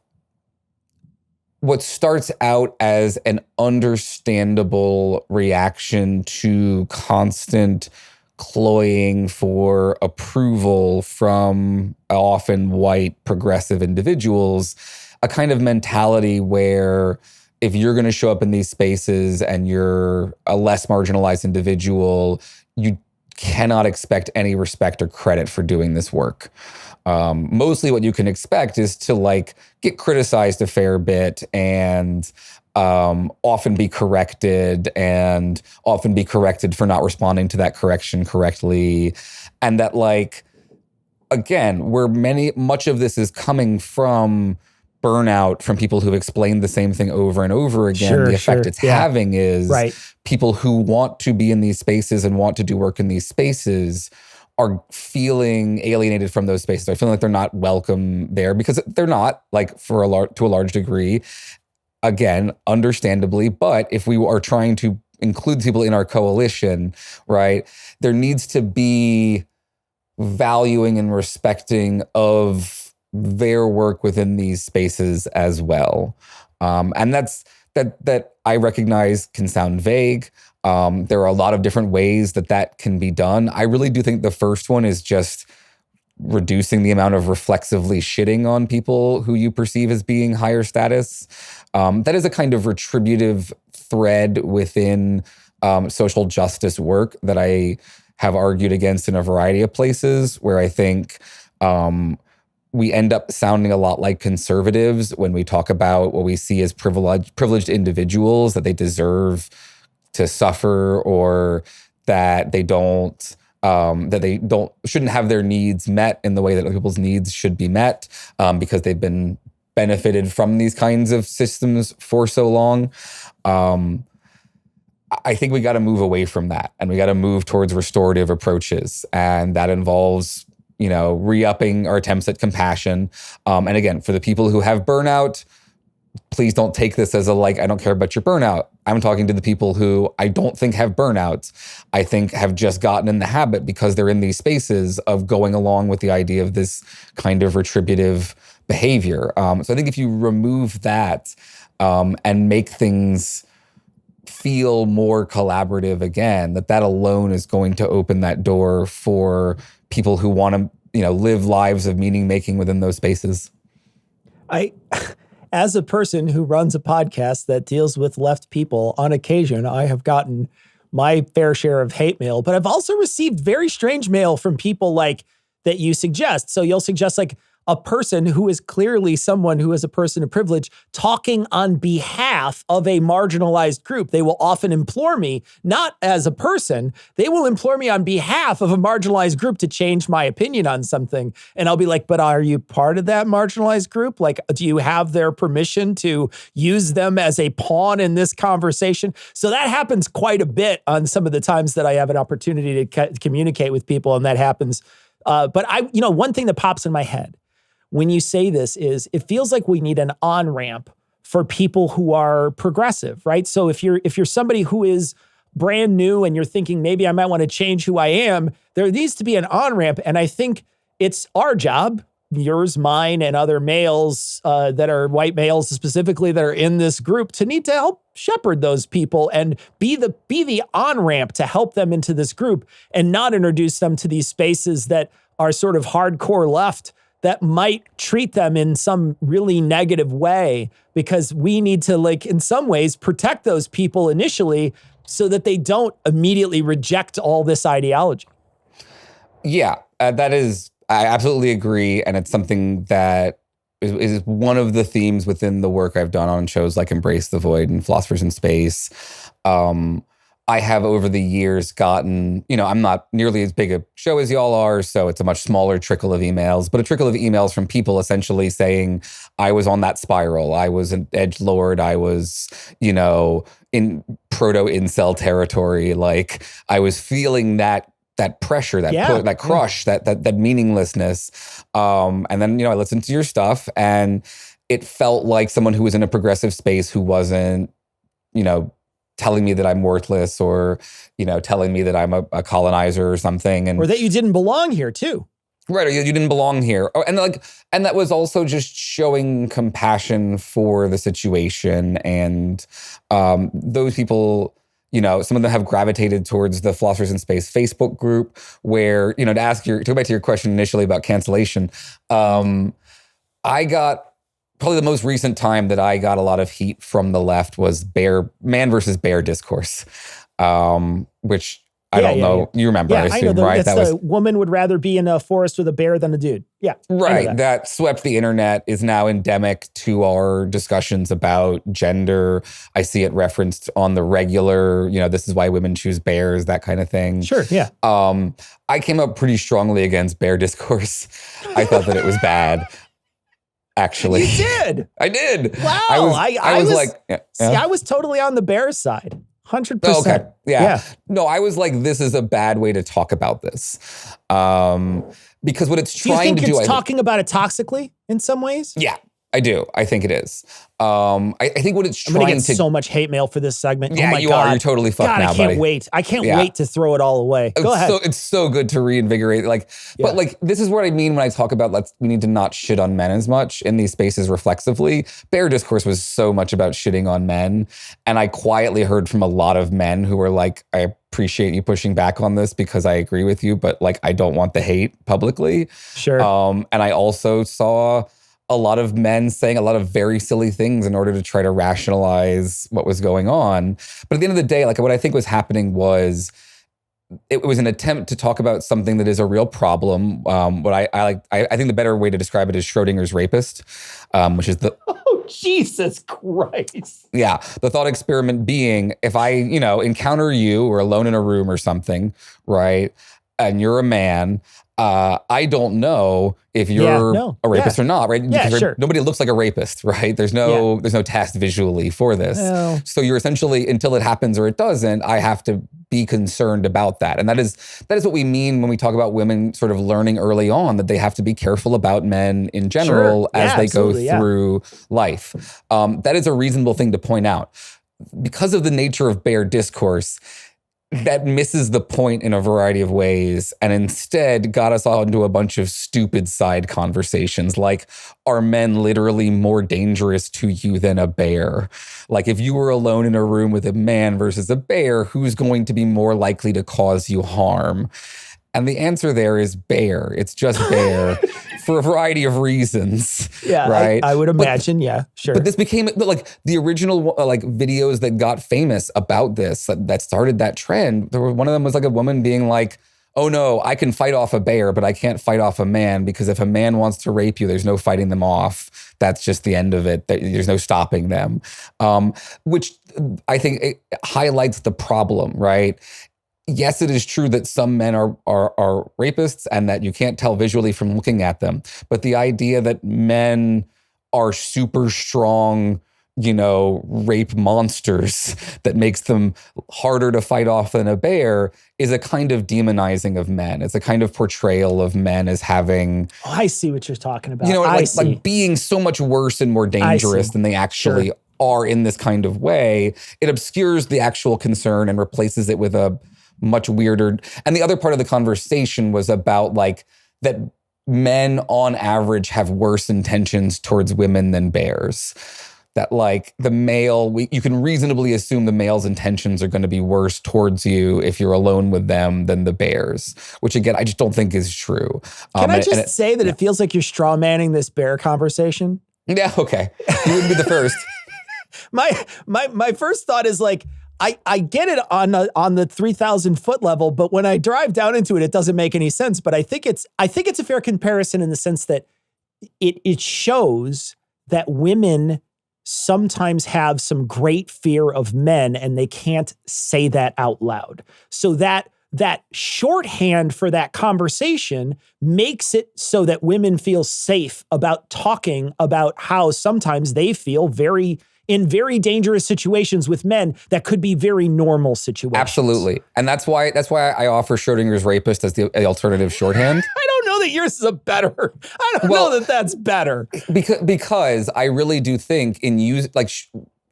what starts out as an understandable reaction to constant cloying for approval from often white progressive individuals, a kind of mentality where if you're going to show up in these spaces and you're a less marginalized individual, you cannot expect any respect or credit for doing this work. Mostly what you can expect is to like get criticized a fair bit and often be corrected for not responding to that correction correctly. And that like, again, where much of this is coming from burnout from people who've explained the same thing over and over again. The effect it's having is people who want to be in these spaces and want to do work in these spaces are feeling alienated from those spaces. Are feeling like they're not welcome there because they're not, like to a large degree. Again, understandably, but if we are trying to include people in our coalition, right, there needs to be valuing and respecting of their work within these spaces as well. And that I recognize can sound vague. There are a lot of different ways that can be done. I really do think the first one is just reducing the amount of reflexively shitting on people who you perceive as being higher status. That is a kind of retributive thread within social justice work that I have argued against in a variety of places, where I think we end up sounding a lot like conservatives when we talk about what we see as privileged individuals, that they deserve to suffer, or that they shouldn't have their needs met in the way that other people's needs should be met, because they've been benefited from these kinds of systems for so long. I think we got to move away from that, and we got to move towards restorative approaches, and that involves re-upping our attempts at compassion. And again, for the people who have burnout, please don't take this as I don't care about your burnout. I'm talking to the people who I don't think have burnouts. I think have just gotten in the habit, because they're in these spaces, of going along with the idea of this kind of retributive behavior. So I think if you remove that and make things feel more collaborative again, that alone is going to open that door for people who want to, live lives of meaning making within those spaces. As a person who runs a podcast that deals with left people, on occasion, I have gotten my fair share of hate mail, but I've also received very strange mail from people like that you suggest. So you'll suggest like a person who is clearly someone who is a person of privilege talking on behalf of a marginalized group. They will often implore me, not as a person, they will implore me on behalf of a marginalized group to change my opinion on something. And I'll be like, but are you part of that marginalized group? Like, do you have their permission to use them as a pawn in this conversation? So that happens quite a bit on some of the times that I have an opportunity to communicate with people, and that happens. But one thing that pops in my head when you say this is it feels like we need an on-ramp for people who are progressive, right? So if you're somebody who is brand new and you're thinking maybe I might want to change who I am, there needs to be an on-ramp. And I think it's our job, yours, mine, and other males that are white males specifically that are in this group, to need to help shepherd those people and be the on-ramp to help them into this group, and not introduce them to these spaces that are sort of hardcore left that might treat them in some really negative way, because we need to, like, in some ways, protect those people initially so that they don't immediately reject all this ideology. Yeah, I absolutely agree. And it's something that is one of the themes within the work I've done on shows like Embrace the Void and Philosophers in Space. I have over the years gotten, I'm not nearly as big a show as y'all are, so it's a much smaller trickle of emails, but a trickle of emails from people essentially saying, I was on that spiral. I was an edgelord. I was, in proto-incel territory. Like, I was feeling that pressure, that crush, that meaninglessness. And then, I listened to your stuff, and it felt like someone who was in a progressive space who wasn't, telling me that I'm worthless, or, telling me that I'm a colonizer or something. And or that you didn't belong here too. right, or you didn't belong here. Oh, and that was also just showing compassion for the situation. And those people, some of them have gravitated towards the Philosophers in Space Facebook group, where, to go back to your question initially about cancellation, I got probably the most recent time that I got a lot of heat from the left was man versus bear discourse, which I don't know. You remember, I assume, right? That was woman would rather be in a forest with a bear than a dude. Yeah. Right. That swept the internet, is now endemic to our discussions about gender. I see it referenced on the regular, this is why women choose bears, that kind of thing. Sure. Yeah. I came up pretty strongly against bear discourse. I thought that it was bad. Actually. You did. I did. Wow. I was totally on the bear side. 100%. Oh, okay. Yeah. No, I was like, this is a bad way to talk about this. Because what it's trying to do. Do you think it's talking about it toxically in some ways? Yeah, I do. I think it is. I think what it's I'm trying gonna get to. so much hate mail for this segment. Yeah, oh my you God. are. You're totally fucked now, I can't buddy. wait. I can't wait to throw it all away. Go ahead. So it's so good to reinvigorate. But this is what I mean when I talk about we need to not shit on men as much in these spaces reflexively. Bear discourse was so much about shitting on men. And I quietly heard from a lot of men who were like, I appreciate you pushing back on this because I agree with you, but I don't want the hate publicly. Sure. And I also saw a lot of men saying a lot of very silly things in order to try to rationalize what was going on. But at the end of the day, what I think was happening was it was an attempt to talk about something that is a real problem. What I think the better way to describe it is Schrodinger's rapist, which is the oh Jesus Christ. Yeah, the thought experiment being, if I encounter you or alone in a room or something, right, and you're a man. I don't know if you're a rapist or not, right? Yeah, sure. Nobody looks like a rapist, right? There's no test visually for this. No. So you're essentially, until it happens or it doesn't, I have to be concerned about that. And that is what we mean when we talk about women sort of learning early on that they have to be careful about men in general as they go through life. That is a reasonable thing to point out. Because of the nature of bear discourse, that misses the point in a variety of ways and instead got us all into a bunch of stupid side conversations like, are men literally more dangerous to you than a bear? If you were alone in a room with a man versus a bear, who's going to be more likely to cause you harm? And the answer there is bear. It's just bear for a variety of reasons. Yeah, right? I would imagine. Sure. But this became the original videos that got famous about this, that started that trend. One of them was a woman being like, oh no, I can fight off a bear, but I can't fight off a man because if a man wants to rape you, there's no fighting them off. That's just the end of it. There's no stopping them. Which I think it highlights the problem, right? Yes, it is true that some men are rapists and that you can't tell visually from looking at them. But the idea that men are super strong, rape monsters that makes them harder to fight off than a bear is a kind of demonizing of men. It's a kind of portrayal of men as having... Oh, I see what you're talking about. Like being so much worse and more dangerous than they actually are in this kind of way. It obscures the actual concern and replaces it with a much weirder. And the other part of the conversation was about that men on average have worse intentions towards women than bears. That the male, you can reasonably assume the male's intentions are going to be worse towards you if you're alone with them than the bears, which again, I just don't think is true. Can I just say that it feels like you're straw manning this bear conversation? Yeah, okay. You wouldn't be the first. My first thought is I get it on the 3,000 foot level, but when I drive down into it, it doesn't make any sense. But I think it's a fair comparison in the sense that it shows that women sometimes have some great fear of men and they can't say that out loud. So that shorthand for that conversation makes it so that women feel safe about talking about how sometimes they feel in very dangerous situations with men that could be very normal situations. Absolutely. And that's why I offer Schrodinger's rapist as the alternative shorthand. I don't know that yours is better. I don't know that that's better. Because I really do think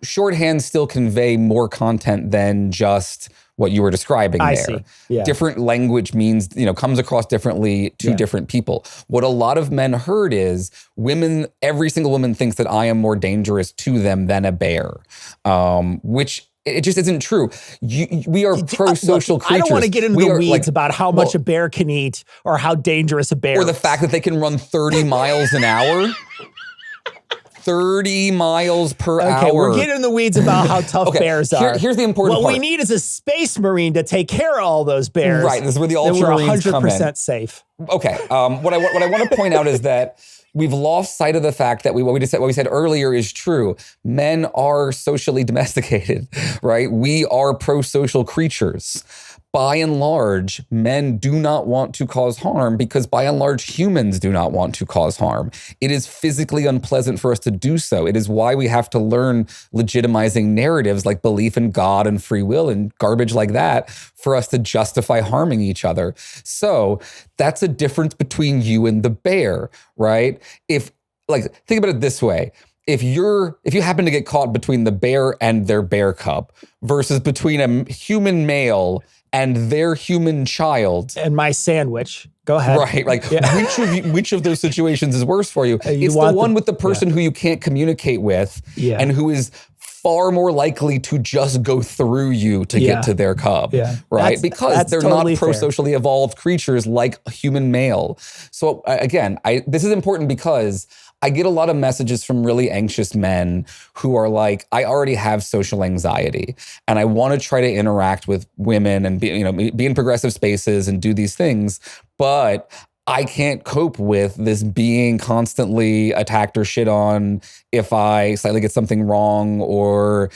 shorthand still convey more content than just what you were describing I there. see. Yeah. Different language means, comes across differently to different people. What a lot of men heard is every single woman thinks that I am more dangerous to them than a bear, which it just isn't true. We are pro-social creatures. I don't want to get into the weeds about how much a bear can eat or how dangerous a bear is. Or the fact that they can run 30 miles an hour. 30 miles per hour. Okay, we're getting in the weeds about how tough bears are. Here's the important part. What we need is a space marine to take care of all those bears. Right, this is where the ultramarines come in. 100% safe. Okay, what I want to point out is that we've lost sight of the fact that what we said earlier is true. Men are socially domesticated, right? We are pro-social creatures. By and large, men do not want to cause harm because by and large, humans do not want to cause harm. It is physically unpleasant for us to do so. It is why we have to learn legitimizing narratives like belief in God and free will and garbage like that for us to justify harming each other. So that's a difference between you and the bear, right? Think about it this way. If you happen to get caught between the bear and their bear cub versus between a human male and their human child. And my sandwich. Go ahead. Right. Which of those situations is worse for you? It's the one with the person who you can't communicate with and who is far more likely to just go through you to get to their cub, right? Because they're totally not pro-socially evolved creatures like a human male. So again, this is important because I get a lot of messages from really anxious men who are like, I already have social anxiety and I want to try to interact with women and be in progressive spaces and do these things, but I can't cope with this being constantly attacked or shit on if I slightly get something wrong or,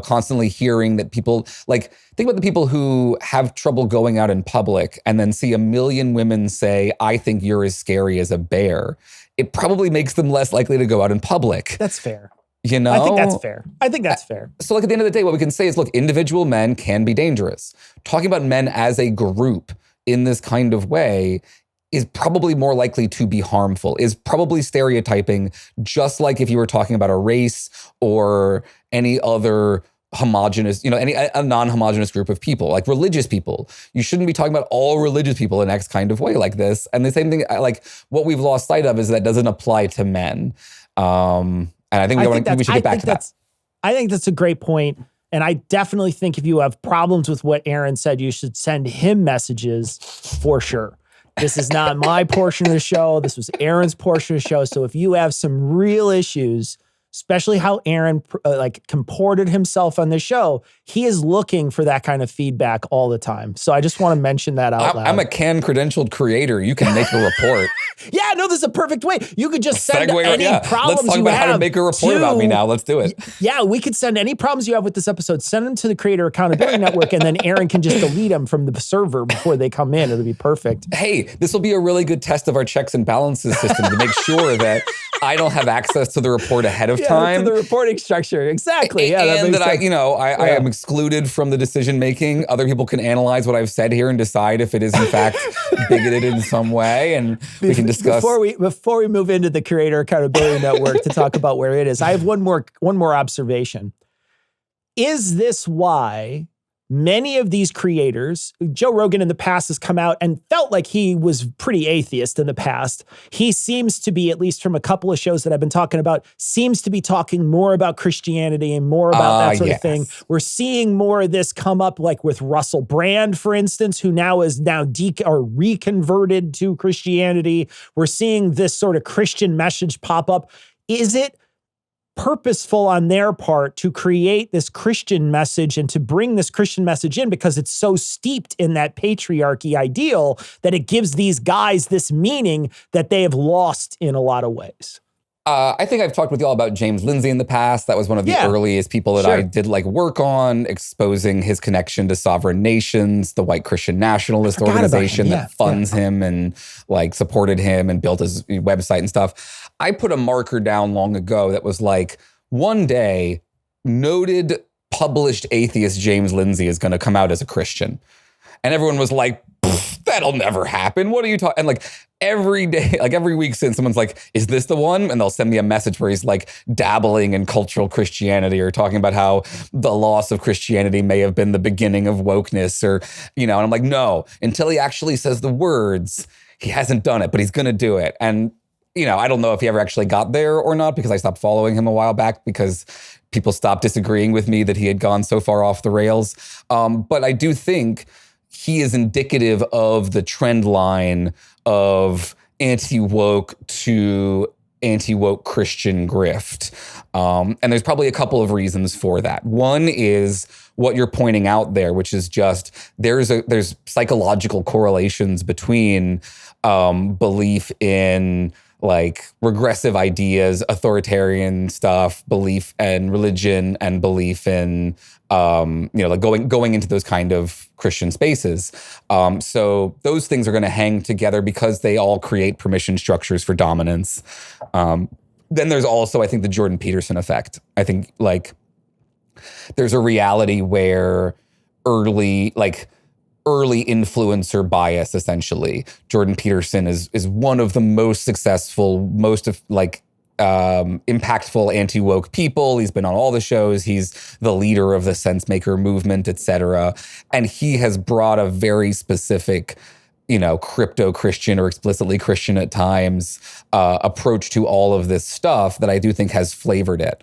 constantly hearing that people think about the people who have trouble going out in public and then see a million women say, I think you're as scary as a bear. It probably makes them less likely to go out in public. That's fair. I think that's fair. So at the end of the day, what we can say is, look, individual men can be dangerous. Talking about men as a group in this kind of way is probably more likely to be harmful, is probably stereotyping, just like if you were talking about a race or any other homogenous, a non-homogenous group of people, like religious people. You shouldn't be talking about all religious people in X kind of way like this. And the same thing, like what we've lost sight of is that doesn't apply to men. And I think we should get back to that. I think that's a great point. And I definitely think if you have problems with what Aaron said, you should send him messages for sure. This is not my portion of the show. This was Aaron's portion of the show. So if you have some real issues, especially how Aaron comported himself on the show, he is looking for that kind of feedback all the time. So I just want to mention that out loud. I'm a credentialed creator. You can make a report. Yeah, no, this is a perfect way. You could just send any problems you have. Let's talk about how to make a report about me now. Let's do it. Yeah, we could send any problems you have with this episode, send them to the Creator Accountability Network, and then Aaron can just delete them from the server before they come in. It'll be perfect. Hey, this will be a really good test of our checks and balances system to make sure that I don't have access to the report ahead of time. To the reporting structure. Exactly. Yeah, and that I am excluded from the decision making. Other people can analyze what I've said here and decide if it is in fact bigoted in some way, and we can discuss. Before we move into the Creator Accountability Network to talk about where it is, I have one more observation. Is this why many of these creators, Joe Rogan in the past has come out and felt like he was pretty atheist in the past. He seems to be, at least from a couple of shows that I've been talking about, seems to be talking more about Christianity and more about that sort of thing. We're seeing more of this come up, like with Russell Brand, for instance, who now is reconverted to Christianity. We're seeing this sort of Christian message pop up. Is it purposeful on their part to create this Christian message and to bring this Christian message in because it's so steeped in that patriarchy ideal that it gives these guys this meaning that they have lost in a lot of ways? I think I've talked with y'all about James Lindsay in the past. That was one of the earliest people that I did work on, exposing his connection to sovereign nations, the white Christian nationalist organization that funds him and supported him and built his website and stuff. I put a marker down long ago that was one day, noted published atheist James Lindsay is going to come out as a Christian. And everyone was like, that'll never happen. What are you talking? And like every day, like every week since, someone's like, is this the one? And they'll send me a message where he's like dabbling in cultural Christianity or talking about how the loss of Christianity may have been the beginning of wokeness, or, you know, and I'm like, no, until he actually says the words, he hasn't done it, but he's going to do it. And, you know, I don't know if he ever actually got there or not, because I stopped following him a while back because people stopped disagreeing with me that he had gone so far off the rails. But I do think he is indicative of the trend line of anti-woke to anti-woke Christian grift. And there's probably a couple of reasons for that. One is what you're pointing out there, which is just there's psychological correlations between belief in like regressive ideas, authoritarian stuff, belief in religion, and belief in like going into those kind of Christian spaces. So those things are going to hang together because they all create permission structures for dominance. Then there's also, I think, the Jordan Peterson effect. I think like there's a reality where early influencer bias, essentially. Jordan Peterson is one of the most successful, most of impactful anti-woke people. He's been on all the shows. He's the leader of the sense maker movement, et cetera. And he has brought a very specific, crypto-Christian or explicitly Christian at times approach to all of this stuff that I do think has flavored it.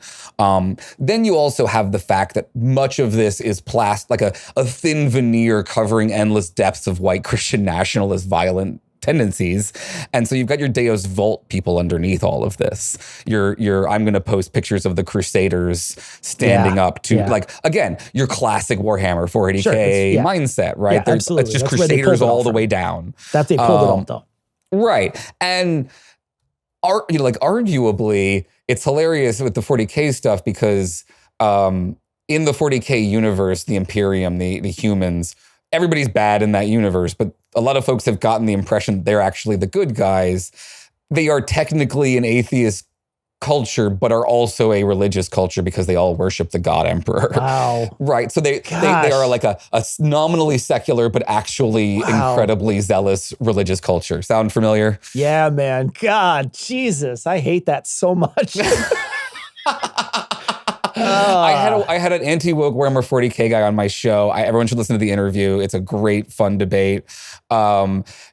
Then you also have the fact that much of this is like a thin veneer covering endless depths of white Christian nationalist violent tendencies. And so you've got your Deus Vult people underneath all of this. I'm going to post pictures of the Crusaders standing up to again, your classic Warhammer 40K mindset, right? Yeah, absolutely. It's just That's Crusaders all the way down. That they pulled it off though. Right. And arguably, it's hilarious with the 40K stuff because in the 40K universe, the Imperium, the humans, everybody's bad in that universe, but a lot of folks have gotten the impression they're actually the good guys. They are technically an atheist culture, but are also a religious culture because they all worship the God Emperor. Wow. Right. So they are like a nominally secular, but actually incredibly zealous religious culture. Sound familiar? Yeah, man. God, Jesus. I hate that so much. I had an anti-woke Warhammer 40K guy on my show. Everyone should listen to the interview. It's a great, fun debate.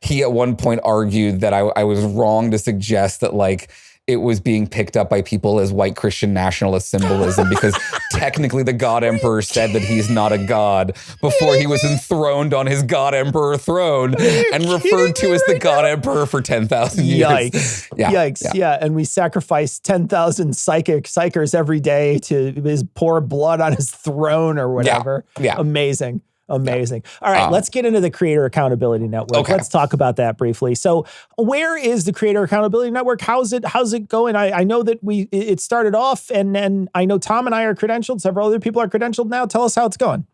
He at one point argued that I was wrong to suggest that it was being picked up by people as white Christian nationalist symbolism because technically the God Emperor said that he's not a god before he was enthroned on his God Emperor throne and referred to as the God Emperor for 10,000 years. Yikes. Yikes. Yeah. And we sacrifice 10,000 psychers every day to pour blood on his throne or whatever. Yeah. Amazing. Amazing. All right, let's get into the Creator Accountability Network. Okay. Let's talk about that briefly. So where is the Creator Accountability Network? How's it going? I know that it started off and I know Tom and I are credentialed. Several other people are credentialed now. Tell us how it's going.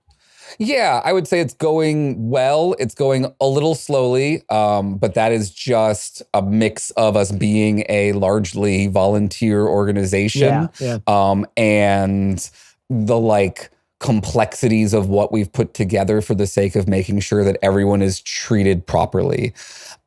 Yeah, I would say it's going well. It's going a little slowly, but that is just a mix of us being a largely volunteer organization and the complexities of what we've put together for the sake of making sure that everyone is treated properly.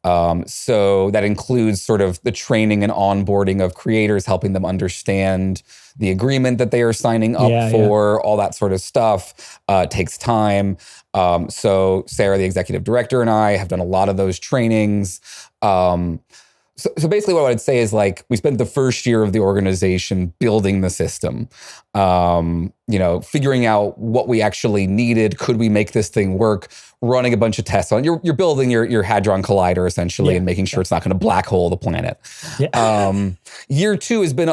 So that includes sort of the training and onboarding of creators, helping them understand the agreement that they are signing up for, all that sort of stuff takes time. So Sarah, the executive director, and I have done a lot of those trainings. So basically what I'd say is we spent the first year of the organization building the system, figuring out what we actually needed. Could we make this thing work? Running a bunch of tests on it. You're building your Hadron Collider essentially and making sure it's not going to black hole the planet. Yeah. Year two has been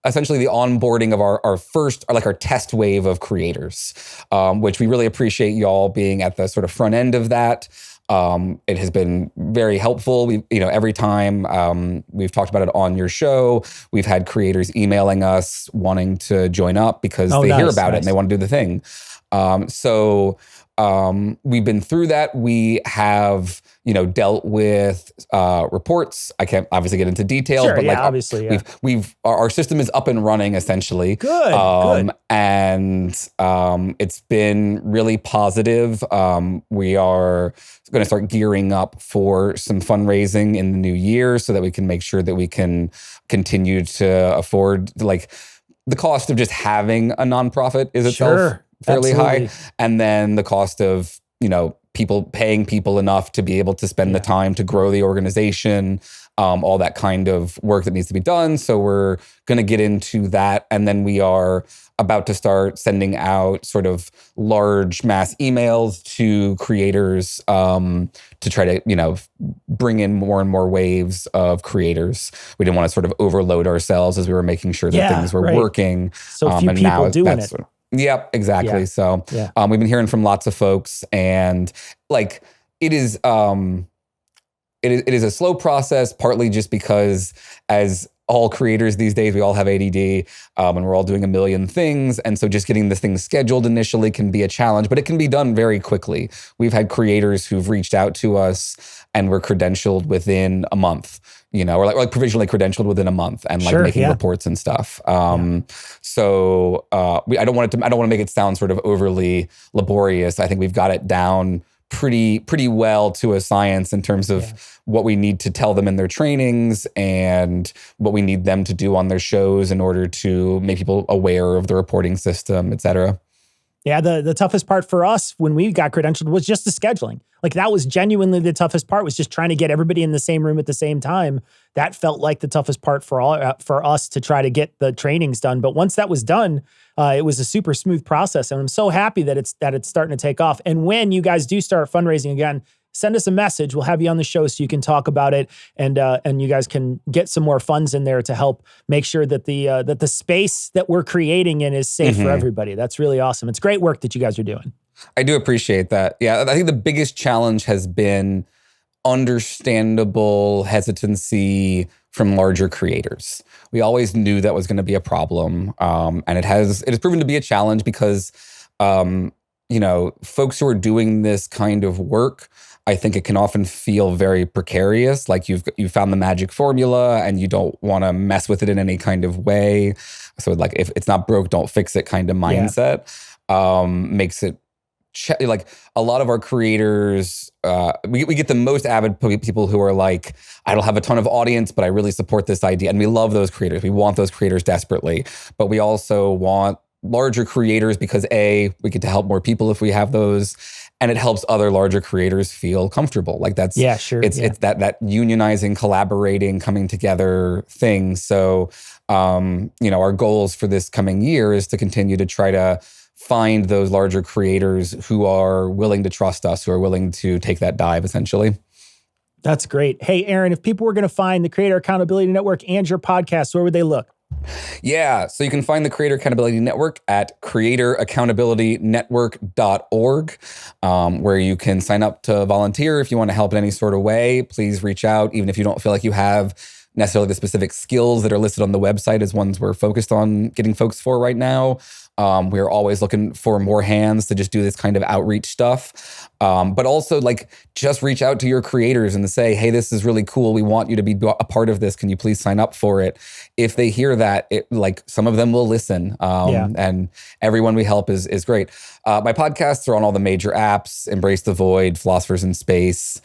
essentially the onboarding of our first, our test wave of creators, which we really appreciate y'all being at the sort of front end of that. It has been very helpful. Every time we've talked about it on your show, we've had creators emailing us wanting to join up because they hear about it and they want to do the thing. So we've been through that. We have, dealt with reports. I can't obviously get into details, Sure, but yeah, like obviously, yeah. our system is up and running essentially. Good. And it's been really positive. We are going to start gearing up for some fundraising in the new year so that we can make sure that we can continue to afford, like, the cost of just having a nonprofit is itself fairly high. And then the cost of, paying people enough to be able to spend the time to grow the organization, all that kind of work that needs to be done. So we're going to get into that. And then we are about to start sending out sort of large mass emails to creators to try to, bring in more and more waves of creators. We didn't want to sort of overload ourselves as we were making sure that things were working. So few people doing it. Yep, exactly. Yeah. So we've been hearing from lots of folks, and like it is a slow process, partly just because as all creators these days, we all have ADD and we're all doing a million things. And so just getting the things scheduled initially can be a challenge, but it can be done very quickly. We've had creators who've reached out to us and were credentialed within a month, or like provisionally credentialed within a month and like making reports and stuff. So I don't want to make it sound sort of overly laborious. I think we've got it down pretty well to a science in terms of what we need to tell them in their trainings and what we need them to do on their shows in order to make people aware of the reporting system, et cetera. Yeah, the toughest part for us when we got credentialed was just the scheduling. Like that was genuinely the toughest part, was just trying to get everybody in the same room at the same time. That felt like the toughest part for us to try to get the trainings done. But once that was done, it was a super smooth process. And I'm so happy that it's starting to take off. And when you guys do start fundraising again, send us a message. We'll have you on the show so you can talk about it, and you guys can get some more funds in there to help make sure that the space that we're creating in is safe for everybody. That's really awesome. It's great work that you guys are doing. I do appreciate that. Yeah, I think the biggest challenge has been understandable hesitancy from larger creators. We always knew that was going to be a problem, and it has proven to be a challenge because folks who are doing this kind of work, I think it can often feel very precarious, like you've found the magic formula and you don't want to mess with it in any kind of way. So like if it's not broke, don't fix it kind of mindset makes it like a lot of our creators, we get the most avid people who are like, I don't have a ton of audience, but I really support this idea. And we love those creators. We want those creators desperately, but we also want larger creators because we get to help more people if we have those, and it helps other larger creators feel comfortable. Like that's it's that unionizing, collaborating, coming together thing. So our goals for this coming year is to continue to try to find those larger creators who are willing to trust us, who are willing to take that dive essentially. That's great. Hey, Aaron, if people were going to find the Creator Accountability Network and your podcast, where would they look? Yeah, so you can find the Creator Accountability Network at creatoraccountabilitynetwork.org, where you can sign up to volunteer if you want to help in any sort of way. Please reach out, even if you don't feel like you have necessarily the specific skills that are listed on the website as ones we're focused on getting folks for right now. We're always looking for more hands to just do this kind of outreach stuff. But also like just reach out to your creators and say, hey, this is really cool. We want you to be a part of this. Can you please sign up for it? If they hear that, some of them will listen. And everyone we help is great. My podcasts are on all the major apps, Embrace the Void, Philosophers in Space.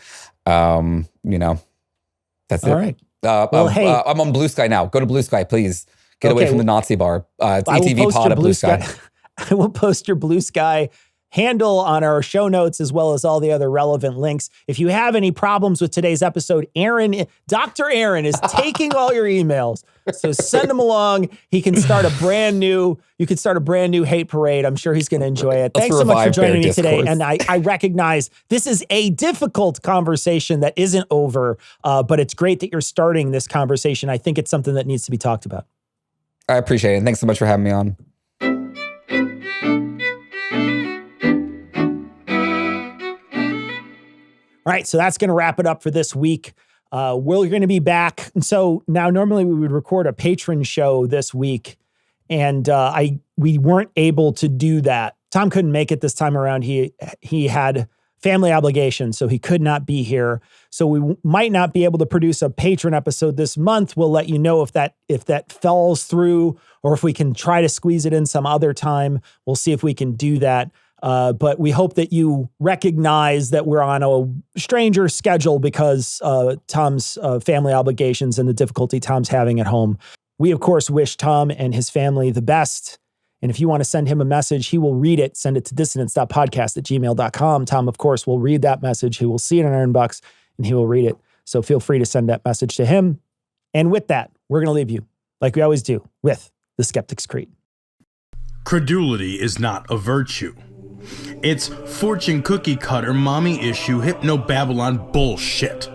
That's it. All right. Hey, I'm on Blue Sky now. Go to Blue Sky, please. Get away from the Nazi bar. It's ETV Pod at Blue Sky. I will post your Blue Sky handle on our show notes as well as all the other relevant links. If you have any problems with today's episode, Dr. Aaron is taking all your emails. So send them along. You can start a brand new hate parade. I'm sure he's going to enjoy it. Thanks so much for joining me today. And I recognize this is a difficult conversation that isn't over, but it's great that you're starting this conversation. I think it's something that needs to be talked about. I appreciate it. Thanks so much for having me on. All right, so that's going to wrap it up for this week. We're going to be back. And so now normally we would record a patron show this week, and we weren't able to do that. Tom couldn't make it this time around. He had family obligations, so he could not be here. So we might not be able to produce a patron episode this month. We'll let you know if that falls through or if we can try to squeeze it in some other time. We'll see if we can do that. But we hope that you recognize that we're on a stranger schedule because Tom's family obligations and the difficulty Tom's having at home. We, of course, wish Tom and his family the best. And if you want to send him a message, he will read it. Send it to dissonance.podcast@gmail.com. Tom, of course, will read that message. He will see it in our inbox and he will read it. So feel free to send that message to him. And with that, we're going to leave you, like we always do, with the Skeptic's Creed. Credulity is not a virtue. It's fortune cookie cutter, mommy issue, hypno-Babylon bullshit.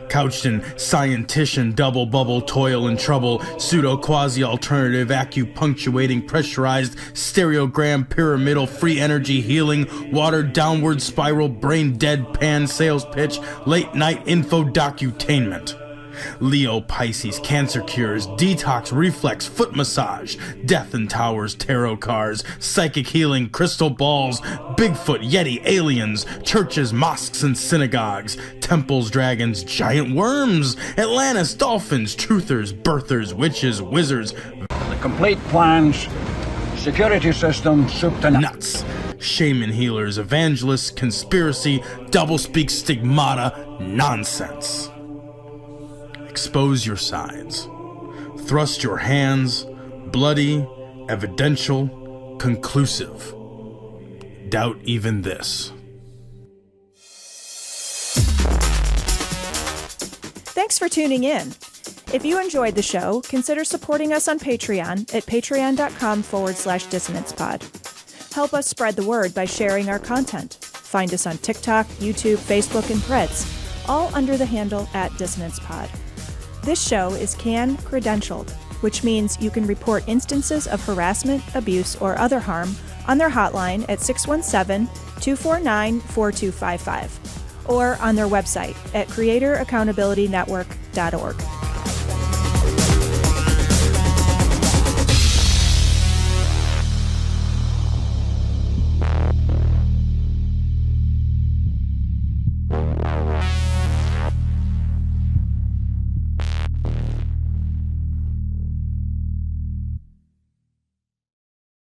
Couched in scientician, double bubble, toil and trouble, pseudo quasi alternative, acupunctuating, pressurized, stereogram, pyramidal, free energy healing, watered downward spiral, brain deadpan, sales pitch, late night info docutainment. Leo, Pisces, cancer cures, detox, reflex, foot massage, death and towers, tarot cards, psychic healing, crystal balls, Bigfoot, Yeti, aliens, churches, mosques and synagogues, temples, dragons, giant worms, Atlantis, dolphins, truthers, birthers, witches, wizards, the complete plans, security system, soup to nuts, shaman healers, evangelists, conspiracy, doublespeak, stigmata, nonsense. Expose your sides. Thrust your hands, bloody, evidential, conclusive. Doubt even this. Thanks for tuning in. If you enjoyed the show, consider supporting us on Patreon at patreon.com/dissonancepod. Help us spread the word by sharing our content. Find us on TikTok, YouTube, Facebook, and Threads, all under the handle @DissonancePod. This show is CAN credentialed, which means you can report instances of harassment, abuse, or other harm on their hotline at 617-249-4255 or on their website at creatoraccountabilitynetwork.org.